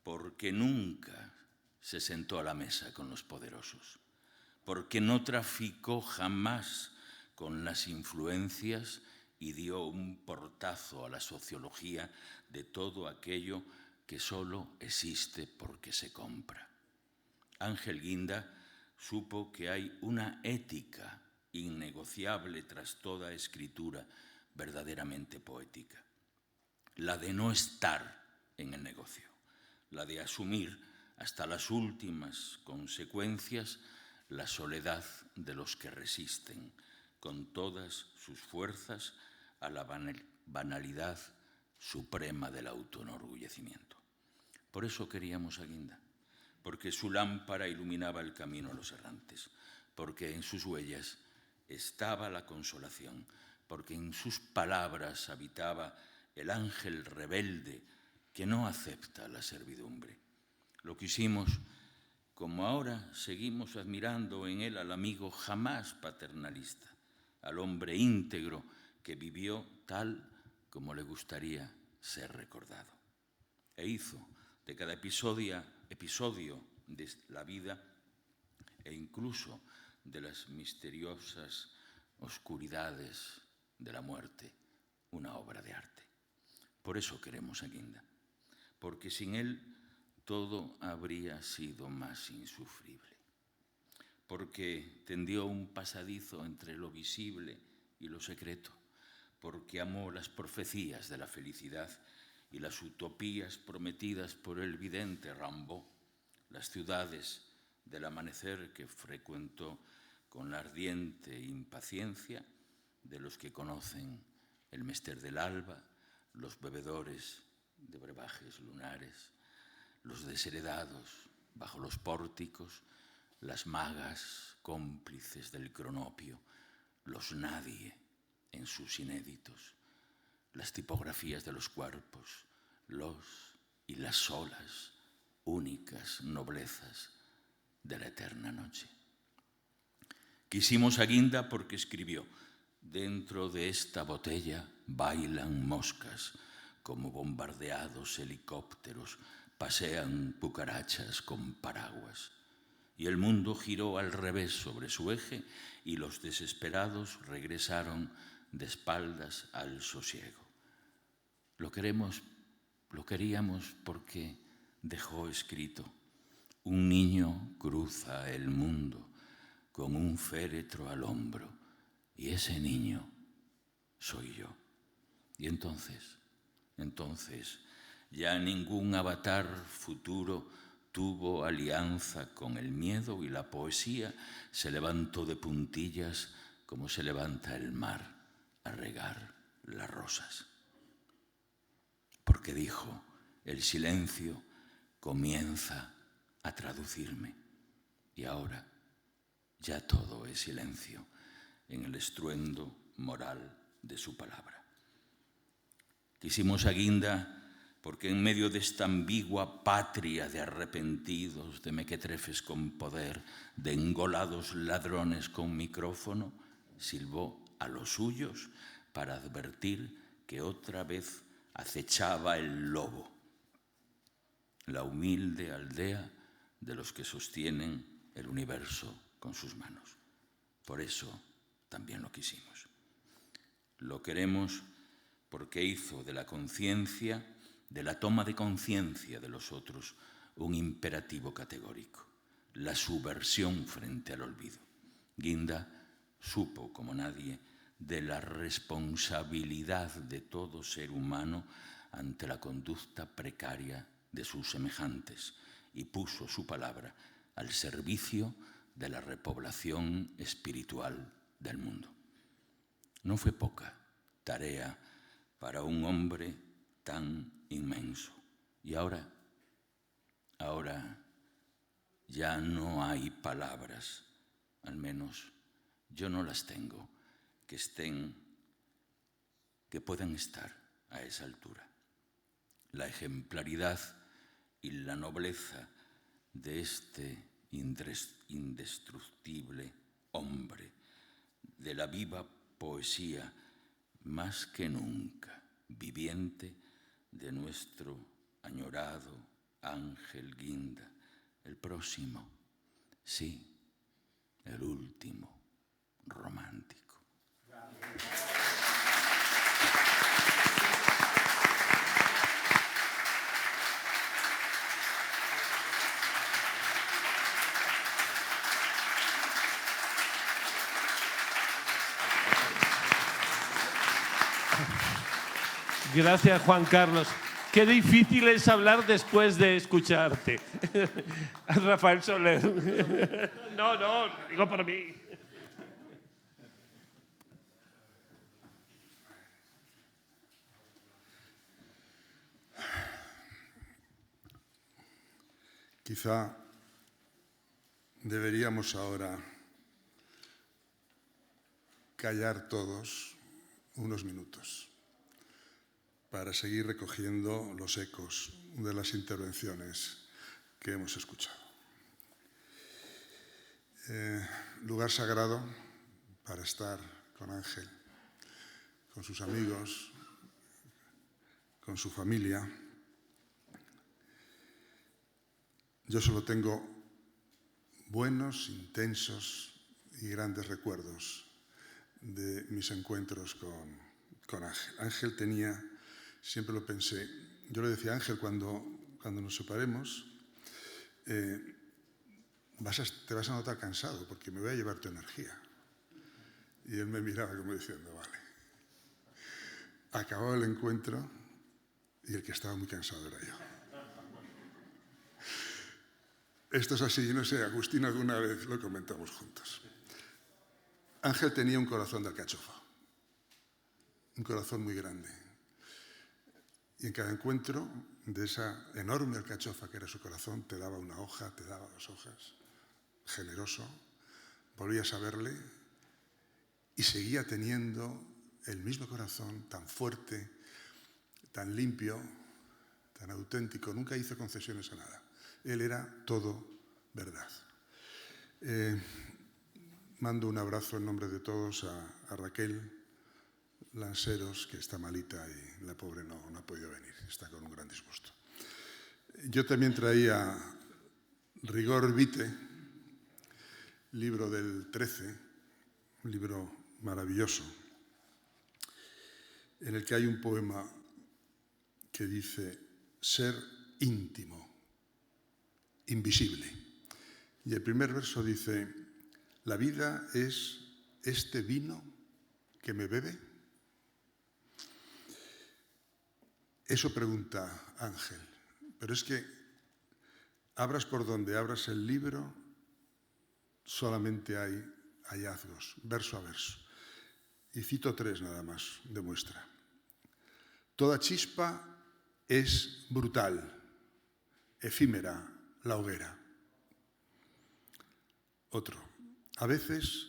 porque nunca se sentó a la mesa con los poderosos, porque no traficó jamás con las influencias y dio un portazo a la sociología de todo aquello que solo existe porque se compra. Ángel Guinda supo que hay una ética innegociable tras toda escritura verdaderamente poética, la de no estar en el negocio, la de asumir hasta las últimas consecuencias la soledad de los que resisten con todas sus fuerzas a la banalidad suprema del autoenorgullecimiento. Por eso queríamos a Guinda, porque su lámpara iluminaba el camino a los errantes, porque en sus huellas estaba la consolación, porque en sus palabras habitaba el ángel rebelde que no acepta la servidumbre. Lo quisimos, como ahora seguimos admirando en él al amigo jamás paternalista, al hombre íntegro que vivió tal como le gustaría ser recordado. E hizo de cada episodio de la vida e incluso de las misteriosas oscuridades de la muerte una obra de arte. Por eso queremos a Guinda, porque sin él todo habría sido más insufrible, porque tendió un pasadizo entre lo visible y lo secreto, porque amó las profecías de la felicidad y las utopías prometidas por el vidente Rimbaud, las ciudades del amanecer que frecuentó con la ardiente impaciencia de los que conocen el mester del alba, los bebedores de brebajes lunares, los desheredados bajo los pórticos, las magas cómplices del cronopio, los nadie en sus inéditos, las tipografías de los cuerpos, los y las solas, únicas noblezas de la eterna noche. Quisimos a Guinda porque escribió: dentro de esta botella bailan moscas, como bombardeados helicópteros pasean cucarachas con paraguas. Y el mundo giró al revés sobre su eje y los desesperados regresaron de espaldas al sosiego. Lo queríamos porque dejó escrito: un niño cruza el mundo con un féretro al hombro, y ese niño soy yo. Y entonces, ya ningún avatar futuro tuvo alianza con el miedo y la poesía se levantó de puntillas como se levanta el mar a regar las rosas. Porque dijo: el silencio comienza a traducirme. Y ahora ya todo es silencio en el estruendo moral de su palabra. Quisimos a Guinda porque en medio de esta ambigua patria de arrepentidos, de mequetrefes con poder, de engolados ladrones con micrófono, silbó a los suyos para advertir que otra vez acechaba el lobo, la humilde aldea de los que sostienen el universo con sus manos. Por eso también lo quisimos. Lo queremos porque hizo de la conciencia, de la toma de conciencia de los otros, un imperativo categórico, la subversión frente al olvido. Guinda supo, como nadie, de la responsabilidad de todo ser humano ante la conducta precaria de sus semejantes y puso su palabra al servicio de la repoblación espiritual del mundo. No fue poca tarea para un hombre tan inmenso. Y ahora ya no hay palabras, al menos yo no las tengo, que puedan estar a esa altura. La ejemplaridad y la nobleza de este indestructible hombre, de la viva poesía, más que nunca viviente, de nuestro añorado Ángel Guinda, el próximo, sí, el último romántico. Gracias, Juan Carlos. Qué difícil es hablar después de escucharte. Rafael Soler. No, digo por mí. Quizá deberíamos ahora callar todos unos minutos para seguir recogiendo los ecos de las intervenciones que hemos escuchado. Lugar sagrado para estar con Ángel, con sus amigos, con su familia. Yo solo tengo buenos, intensos y grandes recuerdos de mis encuentros con Ángel. Ángel tenía, siempre lo pensé, yo le decía a Ángel, cuando nos separemos, te vas a notar cansado porque me voy a llevar tu energía. Y él me miraba como diciendo, vale. Acababa el encuentro y el que estaba muy cansado era yo. Esto es así, no sé, Agustín alguna vez lo comentamos juntos. Ángel tenía un corazón de alcachofa, un corazón muy grande. Y en cada encuentro de esa enorme alcachofa que era su corazón, te daba una hoja, te daba 2 hojas, generoso, volvías a verle y seguía teniendo el mismo corazón tan fuerte, tan limpio, tan auténtico. Nunca hizo concesiones a nada. Él era todo verdad. Mando un abrazo en nombre de todos a Raquel Lanceros, que está malita y la pobre no ha podido venir, está con un gran disgusto. Yo también traía Rigor Vitae, libro del 13, un libro maravilloso, en el que hay un poema que dice ser íntimo, invisible. Y el primer verso dice, la vida es este vino que me bebe. Eso pregunta Ángel, pero es que abras por donde abras el libro, solamente hay hallazgos, verso a verso. Y cito 3 nada más de muestra. Toda chispa es brutal, efímera la hoguera. Otro. A veces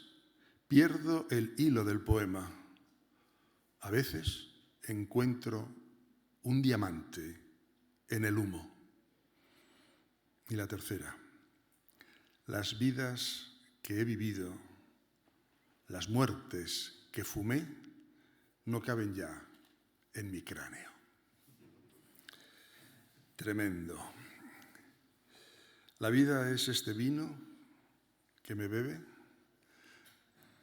pierdo el hilo del poema. A veces encuentro un diamante en el humo. Y la tercera. Las vidas que he vivido, las muertes que fumé, no caben ya en mi cráneo. Tremendo. La vida es este vino que me bebe.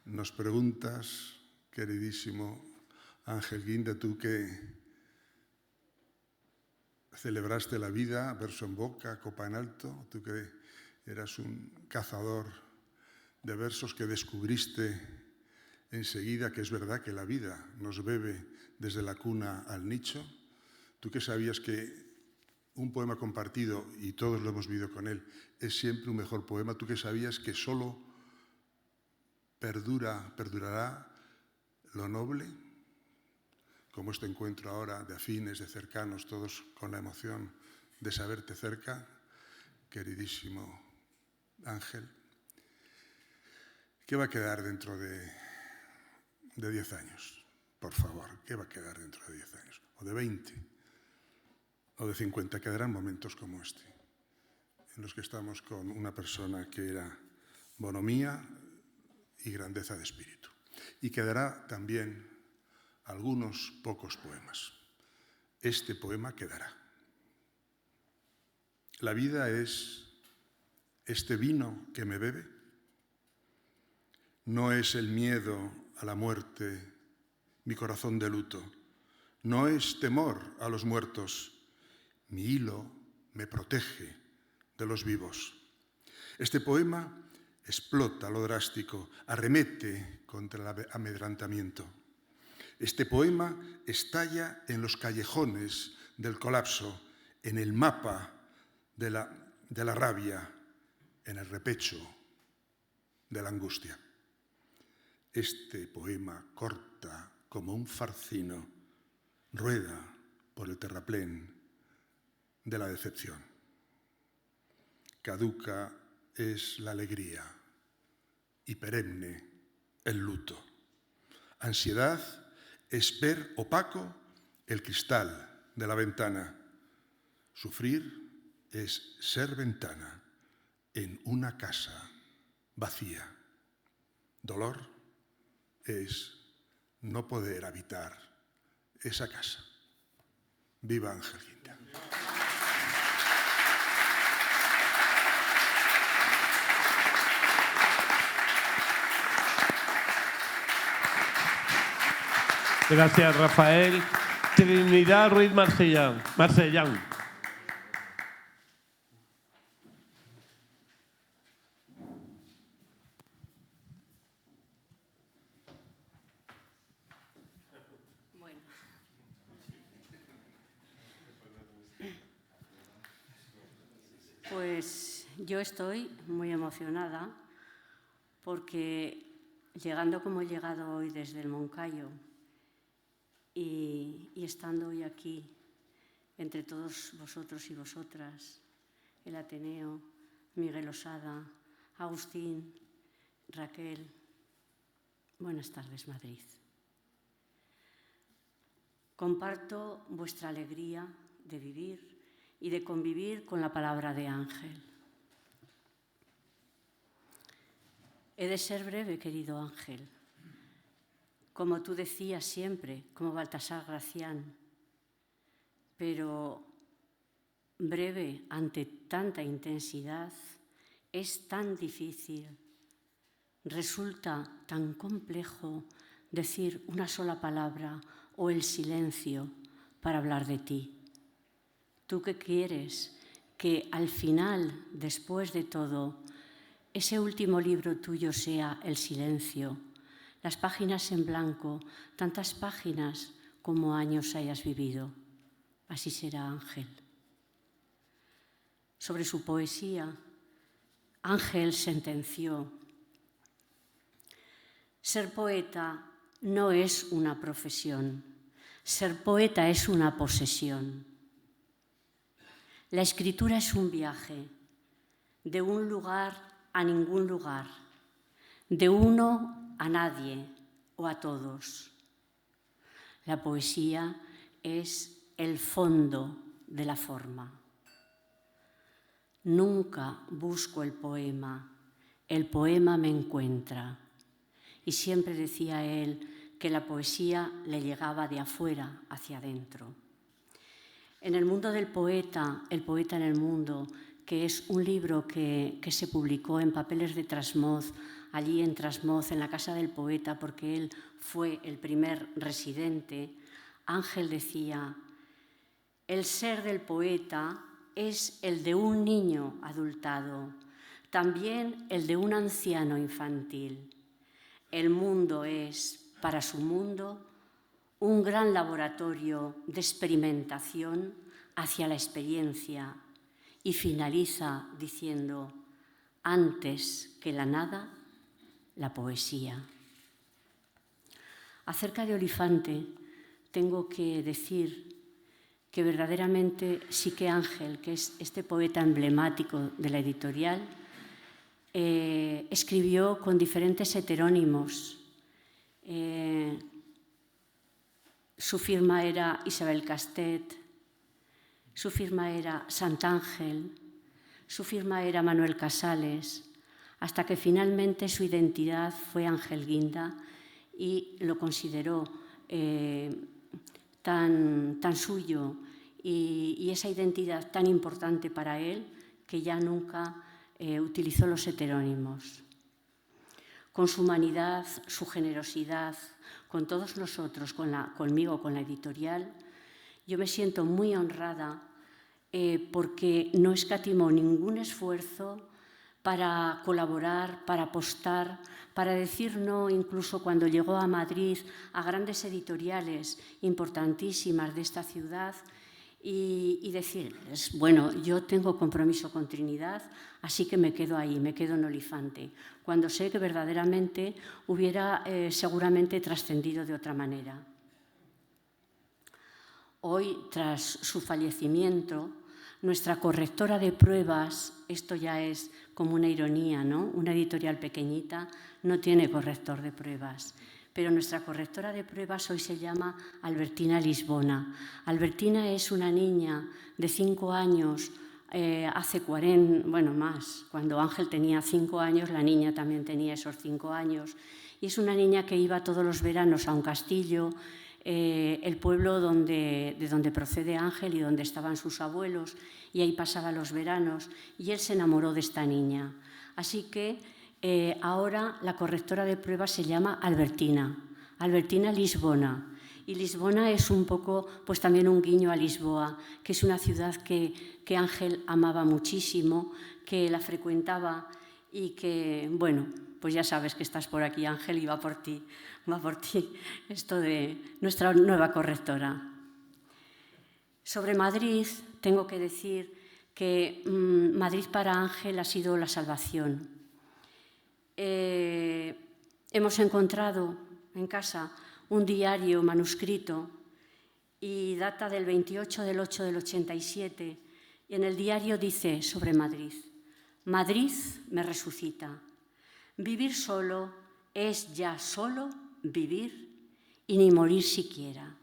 Nos preguntas, queridísimo Ángel Guinda, tú que celebraste la vida, verso en boca, copa en alto, tú que eras un cazador de versos que descubriste enseguida que es verdad que la vida nos bebe desde la cuna al nicho, tú que sabías que un poema compartido, y todos lo hemos vivido con él, es siempre un mejor poema, tú que sabías que solo perdurará lo noble, como este encuentro ahora de afines, de cercanos, todos con la emoción de saberte cerca, queridísimo Ángel. ¿Qué va a quedar dentro de 10 años? Por favor, ¿qué va a quedar dentro de 10 años? ¿O de 20? ¿O de 50? Quedarán momentos como este, en los que estamos con una persona que era bonomía y grandeza de espíritu. Y quedará también algunos pocos poemas. Este poema quedará. La vida es este vino que me bebe. No es el miedo a la muerte, mi corazón de luto. No es temor a los muertos. Mi hilo me protege de los vivos. Este poema explota lo drástico, arremete contra el amedrantamiento. Este poema estalla en los callejones del colapso, en el mapa de la rabia, en el repecho de la angustia. Este poema corta como un farcino, rueda por el terraplén de la decepción. Caduca es la alegría y perenne el luto. Ansiedad es ver opaco el cristal de la ventana. Sufrir es ser ventana en una casa vacía. Dolor es no poder habitar esa casa. Viva Ángel Guinda. Gracias, Rafael. Trinidad Ruiz Marcellán. Bueno. Pues yo estoy muy emocionada porque llegando como he llegado hoy desde el Moncayo y estando hoy aquí entre todos vosotros y vosotras, el Ateneo, Miguel Osada, Agustín, Raquel, buenas tardes, Madrid. Comparto vuestra alegría de vivir y de convivir con la palabra de Ángel. He de ser breve, querido Ángel. Como tú decías siempre, como Baltasar Gracián, pero breve ante tanta intensidad es tan difícil, resulta tan complejo decir una sola palabra o el silencio para hablar de ti. ¿Tú qué quieres? Que al final, después de todo, ese último libro tuyo sea el silencio, las páginas en blanco, tantas páginas como años hayas vivido. Así será, Ángel. Sobre su poesía, Ángel sentenció: ser poeta no es una profesión, ser poeta es una posesión. La escritura es un viaje de un lugar a ningún lugar, de uno a nadie o a todos. La poesía es el fondo de la forma. Nunca busco el poema me encuentra. Y siempre decía él que la poesía le llegaba de afuera hacia adentro. En el mundo del poeta, El poeta en el mundo, que es un libro que se publicó en papeles de Trasmoz, allí en Trasmoz, en la casa del poeta, porque él fue el primer residente, Ángel decía: el ser del poeta es el de un niño adultado, también el de un anciano infantil. El mundo es, para su mundo, un gran laboratorio de experimentación hacia la experiencia, y finaliza diciendo: antes que la nada, la poesía. Acerca de Olifante, tengo que decir que verdaderamente sí que Ángel, que es este poeta emblemático de la editorial, escribió con diferentes heterónimos. Su firma era Isabel Castet, su firma era Santángel, su firma era Manuel Casales, hasta que finalmente su identidad fue Ángel Guinda y lo consideró tan suyo y esa identidad tan importante para él que ya nunca utilizó los heterónimos. Con su humanidad, su generosidad, con todos nosotros, conmigo, con la editorial, yo me siento muy honrada porque no escatimó ningún esfuerzo para colaborar, para apostar, para decir no, incluso cuando llegó a Madrid, a grandes editoriales importantísimas de esta ciudad y decirles: bueno, yo tengo compromiso con Trinidad, así que me quedo ahí, me quedo en Olifante, cuando sé que verdaderamente hubiera seguramente trascendido de otra manera. Hoy, tras su fallecimiento, nuestra correctora de pruebas, esto ya es como una ironía, ¿no? Una editorial pequeñita no tiene corrector de pruebas, pero nuestra correctora de pruebas hoy se llama Albertina Lisbona. Albertina es una niña de 5 años, hace 40, bueno, más. Cuando Ángel tenía 5 años, la niña también tenía esos 5 años. Y es una niña que iba todos los veranos a un castillo, el pueblo de donde procede Ángel y donde estaban sus abuelos, y ahí pasaba los veranos, y él se enamoró de esta niña. Así que ahora la correctora de pruebas se llama Albertina Lisbona, Y Lisbona es un poco, pues también un guiño a Lisboa, que es una ciudad que Ángel amaba muchísimo, que la frecuentaba y que, bueno, pues ya sabes que estás por aquí, Ángel, y va por ti esto de nuestra nueva correctora. Sobre Madrid, tengo que decir que Madrid para Ángel ha sido la salvación. Hemos encontrado en casa un diario manuscrito y data del 28 del 8 del 87. Y en el diario dice sobre Madrid: Madrid me resucita. Vivir solo es ya solo vivir y ni morir siquiera.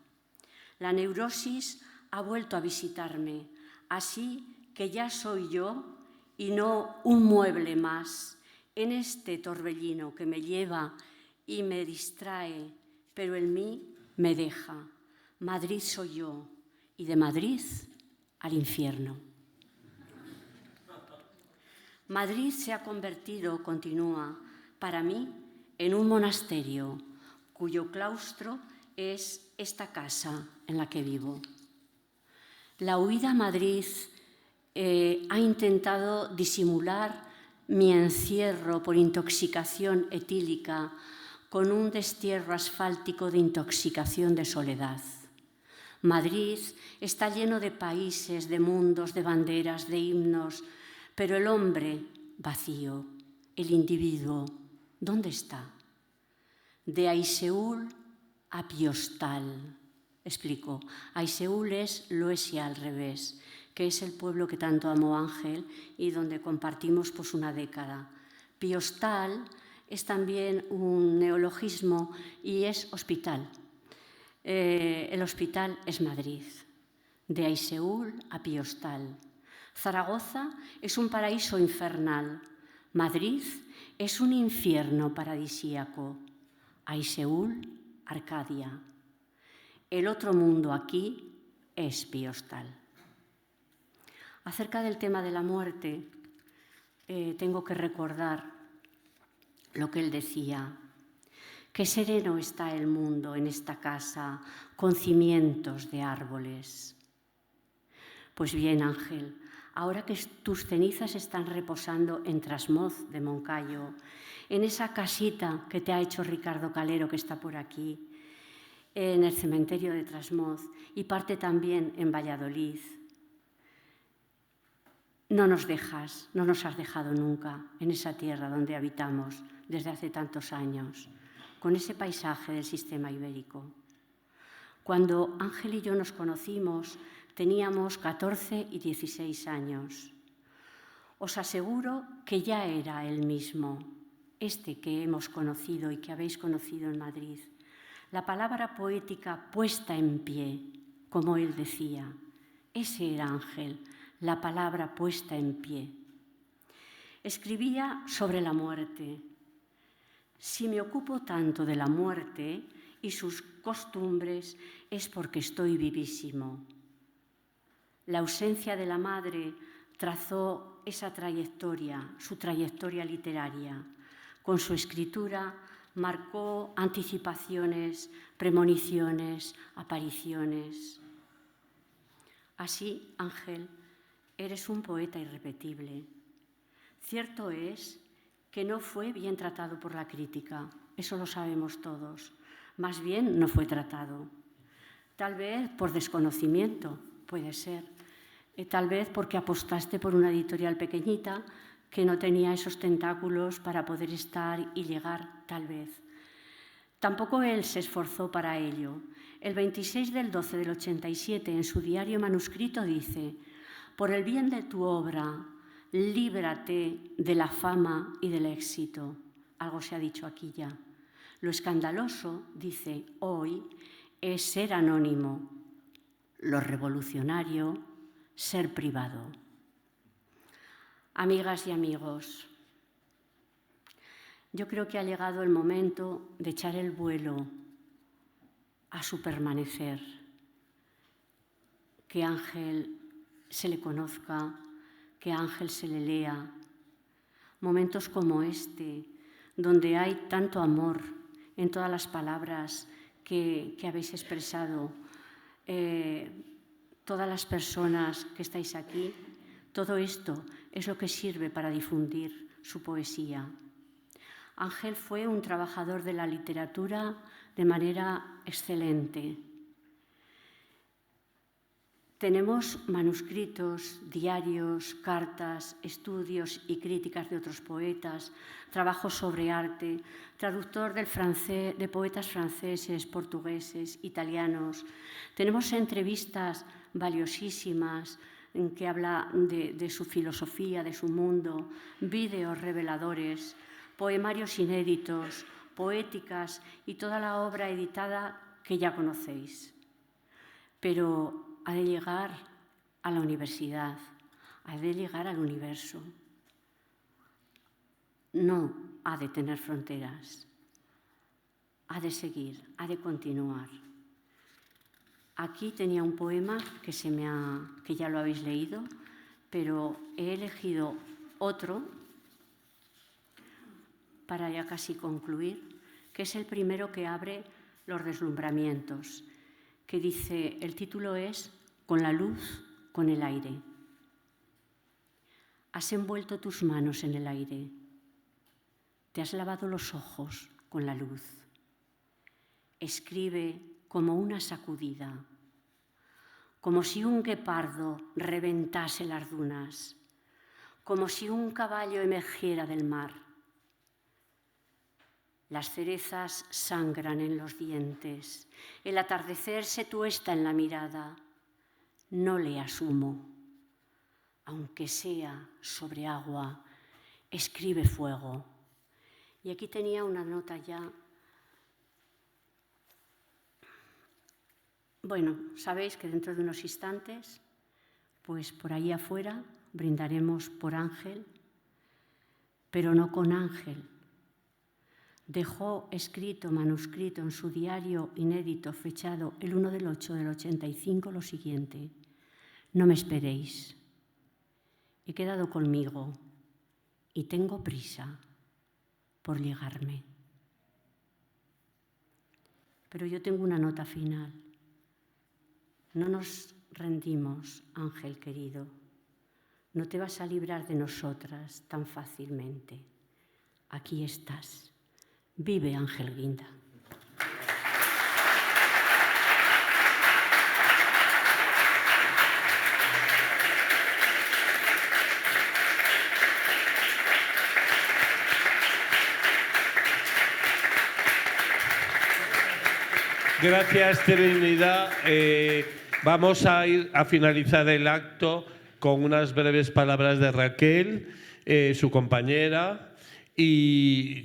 La neurosis ha vuelto a visitarme, así que ya soy yo y no un mueble más en este torbellino que me lleva y me distrae, pero en mí me deja. Madrid soy yo y de Madrid al infierno. Madrid se ha convertido, continúa, para mí en un monasterio cuyo claustro es esta casa en la que vivo. La huida a Madrid ha intentado disimular mi encierro por intoxicación etílica con un destierro asfáltico de intoxicación de soledad. Madrid está lleno de países, de mundos, de banderas, de himnos, pero el hombre vacío, el individuo, ¿dónde está? De Aiseul a Piostal. Explico, Aiseul es Loesia al revés, que es el pueblo que tanto amó Ángel y donde compartimos pues una década. Piostal es también un neologismo y es hospital. El hospital es Madrid, de Aiseul a Piostal. Zaragoza es un paraíso infernal. Madrid es un infierno paradisíaco. Aiseul, Arcadia. El otro mundo aquí es Piostal. Acerca del tema de la muerte, tengo que recordar lo que él decía. Qué sereno está el mundo en esta casa, con cimientos de árboles. Pues bien, Ángel, ahora que tus cenizas están reposando en Trasmoz de Moncayo, en esa casita que te ha hecho Ricardo Calero, que está por aquí, en el cementerio de Trasmoz y parte también en Valladolid, no nos dejas, no nos has dejado nunca en esa tierra donde habitamos desde hace tantos años, con ese paisaje del sistema ibérico. Cuando Ángel y yo nos conocimos, teníamos 14 y 16 años. Os aseguro que ya era el mismo, este que hemos conocido y que habéis conocido en Madrid. La palabra poética puesta en pie, como él decía. Ese era Ángel, la palabra puesta en pie. Escribía sobre la muerte. Si me ocupo tanto de la muerte y sus costumbres es porque estoy vivísimo. La ausencia de la madre trazó esa trayectoria, su trayectoria literaria. Con su escritura marcó anticipaciones, premoniciones, apariciones. Así, Ángel, eres un poeta irrepetible. Cierto es que no fue bien tratado por la crítica, eso lo sabemos todos. Más bien no fue tratado. Tal vez por desconocimiento, puede ser. Tal vez porque apostaste por una editorial pequeñita que no tenía esos tentáculos para poder estar y llegar, tal vez. Tampoco él se esforzó para ello. El 26 del 12 del 87, en su diario manuscrito, dice: «Por el bien de tu obra, líbrate de la fama y del éxito». Algo se ha dicho aquí ya. Lo escandaloso, dice, hoy, es ser anónimo. Lo revolucionario, ser privado. Amigas y amigos, yo creo que ha llegado el momento de echar el vuelo a su permanecer, que a Ángel se le conozca, que a Ángel se le lea. Momentos como este, donde hay tanto amor en todas las palabras que habéis expresado todas las personas que estáis aquí, todo esto es lo que sirve para difundir su poesía. Ángel fue un trabajador de la literatura de manera excelente. Tenemos manuscritos, diarios, cartas, estudios y críticas de otros poetas, trabajos sobre arte, traductor del francés, de poetas franceses, portugueses, italianos. Tenemos entrevistas valiosísimas en que habla de su filosofía, de su mundo, vídeos reveladores, poemarios inéditos, poéticas y toda la obra editada que ya conocéis. Pero ha de llegar a la universidad, ha de llegar al universo. No ha de tener fronteras, ha de seguir, ha de continuar. Aquí tenía un poema que ya lo habéis leído, pero he elegido otro para ya casi concluir, que es el primero que abre los deslumbramientos, que dice, el título es Con la luz, con el aire. Has envuelto tus manos en el aire, te has lavado los ojos con la luz. Escribe como una sacudida, como si un guepardo reventase las dunas, como si un caballo emergiera del mar. Las cerezas sangran en los dientes, el atardecer se tuesta en la mirada. No le asumo, aunque sea sobre agua, escribe fuego. Y aquí tenía una nota ya. Bueno, sabéis que dentro de unos instantes, pues por ahí afuera brindaremos por Ángel, pero no con Ángel. Dejó escrito, manuscrito en su diario inédito, fechado el 1/8 del 85, lo siguiente. No me esperéis. He quedado conmigo y tengo prisa por llegarme. Pero yo tengo una nota final. No nos rendimos, Ángel querido. No te vas a librar de nosotras tan fácilmente. Aquí estás. Vive Ángel Guinda. Gracias, Trinidad. Vamos a ir a finalizar el acto con unas breves palabras de Raquel, su compañera. Y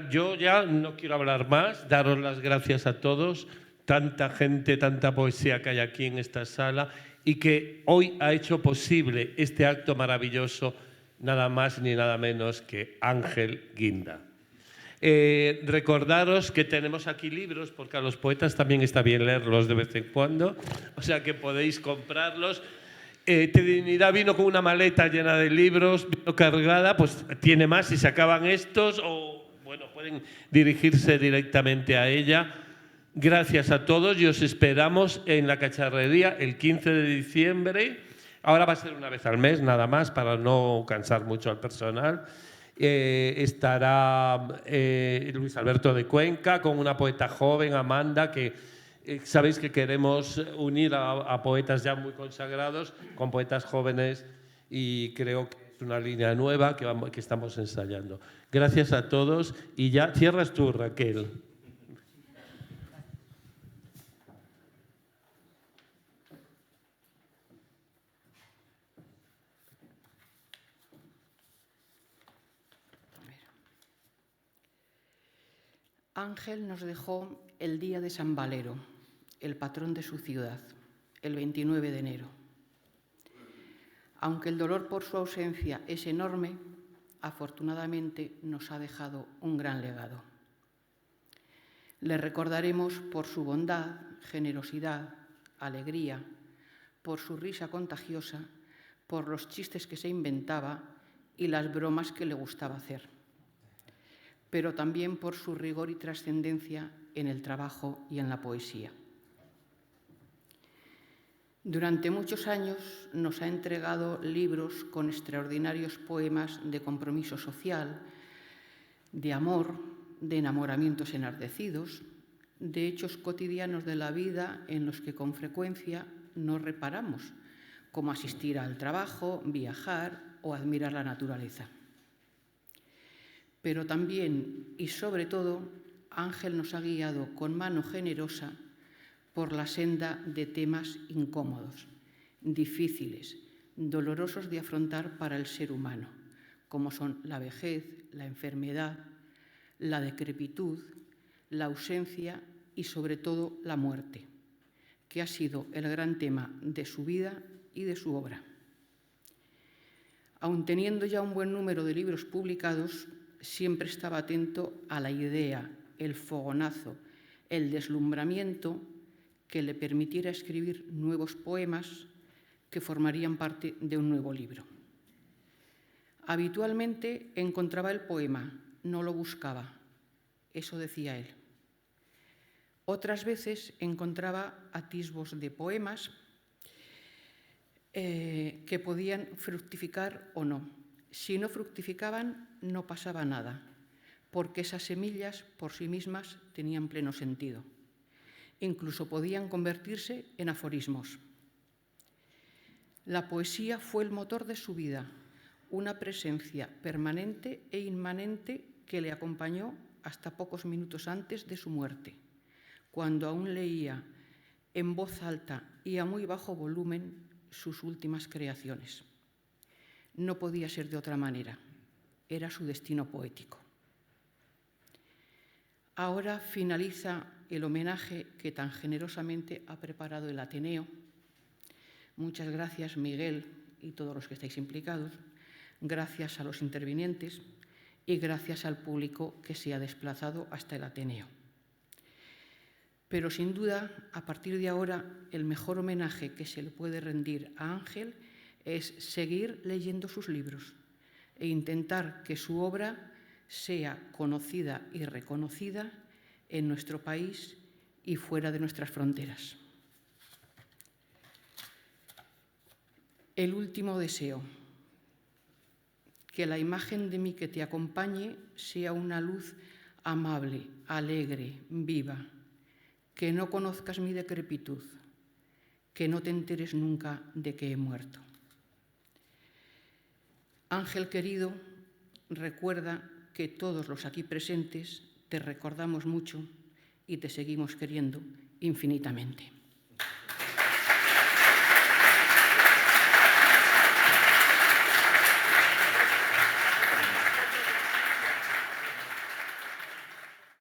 yo ya no quiero hablar más, daros las gracias a todos, tanta gente, tanta poesía que hay aquí en esta sala y que hoy ha hecho posible este acto maravilloso, nada más ni nada menos que Ángel Guinda. Recordaros que tenemos aquí libros, porque a los poetas también está bien leerlos de vez en cuando, o sea que podéis comprarlos. Trinidad vino con una maleta llena de libros, vino cargada, pues tiene más si se acaban estos o bueno, pueden dirigirse directamente a ella. Gracias a todos y os esperamos en la Cacharrería el 15 de diciembre. Ahora va a ser una vez al mes, nada más, para no cansar mucho al personal. Estará Luis Alberto de Cuenca con una poeta joven, Amanda, que sabéis que queremos unir a poetas ya muy consagrados con poetas jóvenes y creo que es una línea nueva que estamos ensayando. Gracias a todos y ya cierras tú, Raquel. Ángel nos dejó el día de San Valero, el patrón de su ciudad, el 29 de enero. Aunque el dolor por su ausencia es enorme, afortunadamente nos ha dejado un gran legado. Le recordaremos por su bondad, generosidad, alegría, por su risa contagiosa, por los chistes que se inventaba y las bromas que le gustaba hacer, pero también por su rigor y trascendencia en el trabajo y en la poesía. Durante muchos años nos ha entregado libros con extraordinarios poemas de compromiso social, de amor, de enamoramientos enardecidos, de hechos cotidianos de la vida en los que con frecuencia no reparamos, como asistir al trabajo, viajar o admirar la naturaleza. Pero también y sobre todo, Ángel nos ha guiado con mano generosa por la senda de temas incómodos, difíciles, dolorosos de afrontar para el ser humano, como son la vejez, la enfermedad, la decrepitud, la ausencia y sobre todo la muerte, que ha sido el gran tema de su vida y de su obra. Aun teniendo ya un buen número de libros publicados, siempre estaba atento a la idea, el fogonazo, el deslumbramiento que le permitiera escribir nuevos poemas que formarían parte de un nuevo libro. Habitualmente encontraba el poema, no lo buscaba, eso decía él. Otras veces encontraba atisbos de poemas que podían fructificar o no. Si no fructificaban, no pasaba nada, porque esas semillas por sí mismas tenían pleno sentido. Incluso podían convertirse en aforismos. La poesía fue el motor de su vida, una presencia permanente e inmanente que le acompañó hasta pocos minutos antes de su muerte, cuando aún leía en voz alta y a muy bajo volumen sus últimas creaciones. No podía ser de otra manera, era su destino poético. Ahora finaliza el homenaje que tan generosamente ha preparado el Ateneo. Muchas gracias, Miguel, y todos los que estáis implicados. Gracias a los intervinientes y gracias al público que se ha desplazado hasta el Ateneo. Pero sin duda, a partir de ahora, el mejor homenaje que se le puede rendir a Ángel es seguir leyendo sus libros e intentar que su obra sea conocida y reconocida en nuestro país y fuera de nuestras fronteras. El último deseo, que la imagen de mí que te acompañe sea una luz amable, alegre, viva, que no conozcas mi decrepitud, que no te enteres nunca de que he muerto. Ángel querido, recuerda que todos los aquí presentes te recordamos mucho y te seguimos queriendo infinitamente.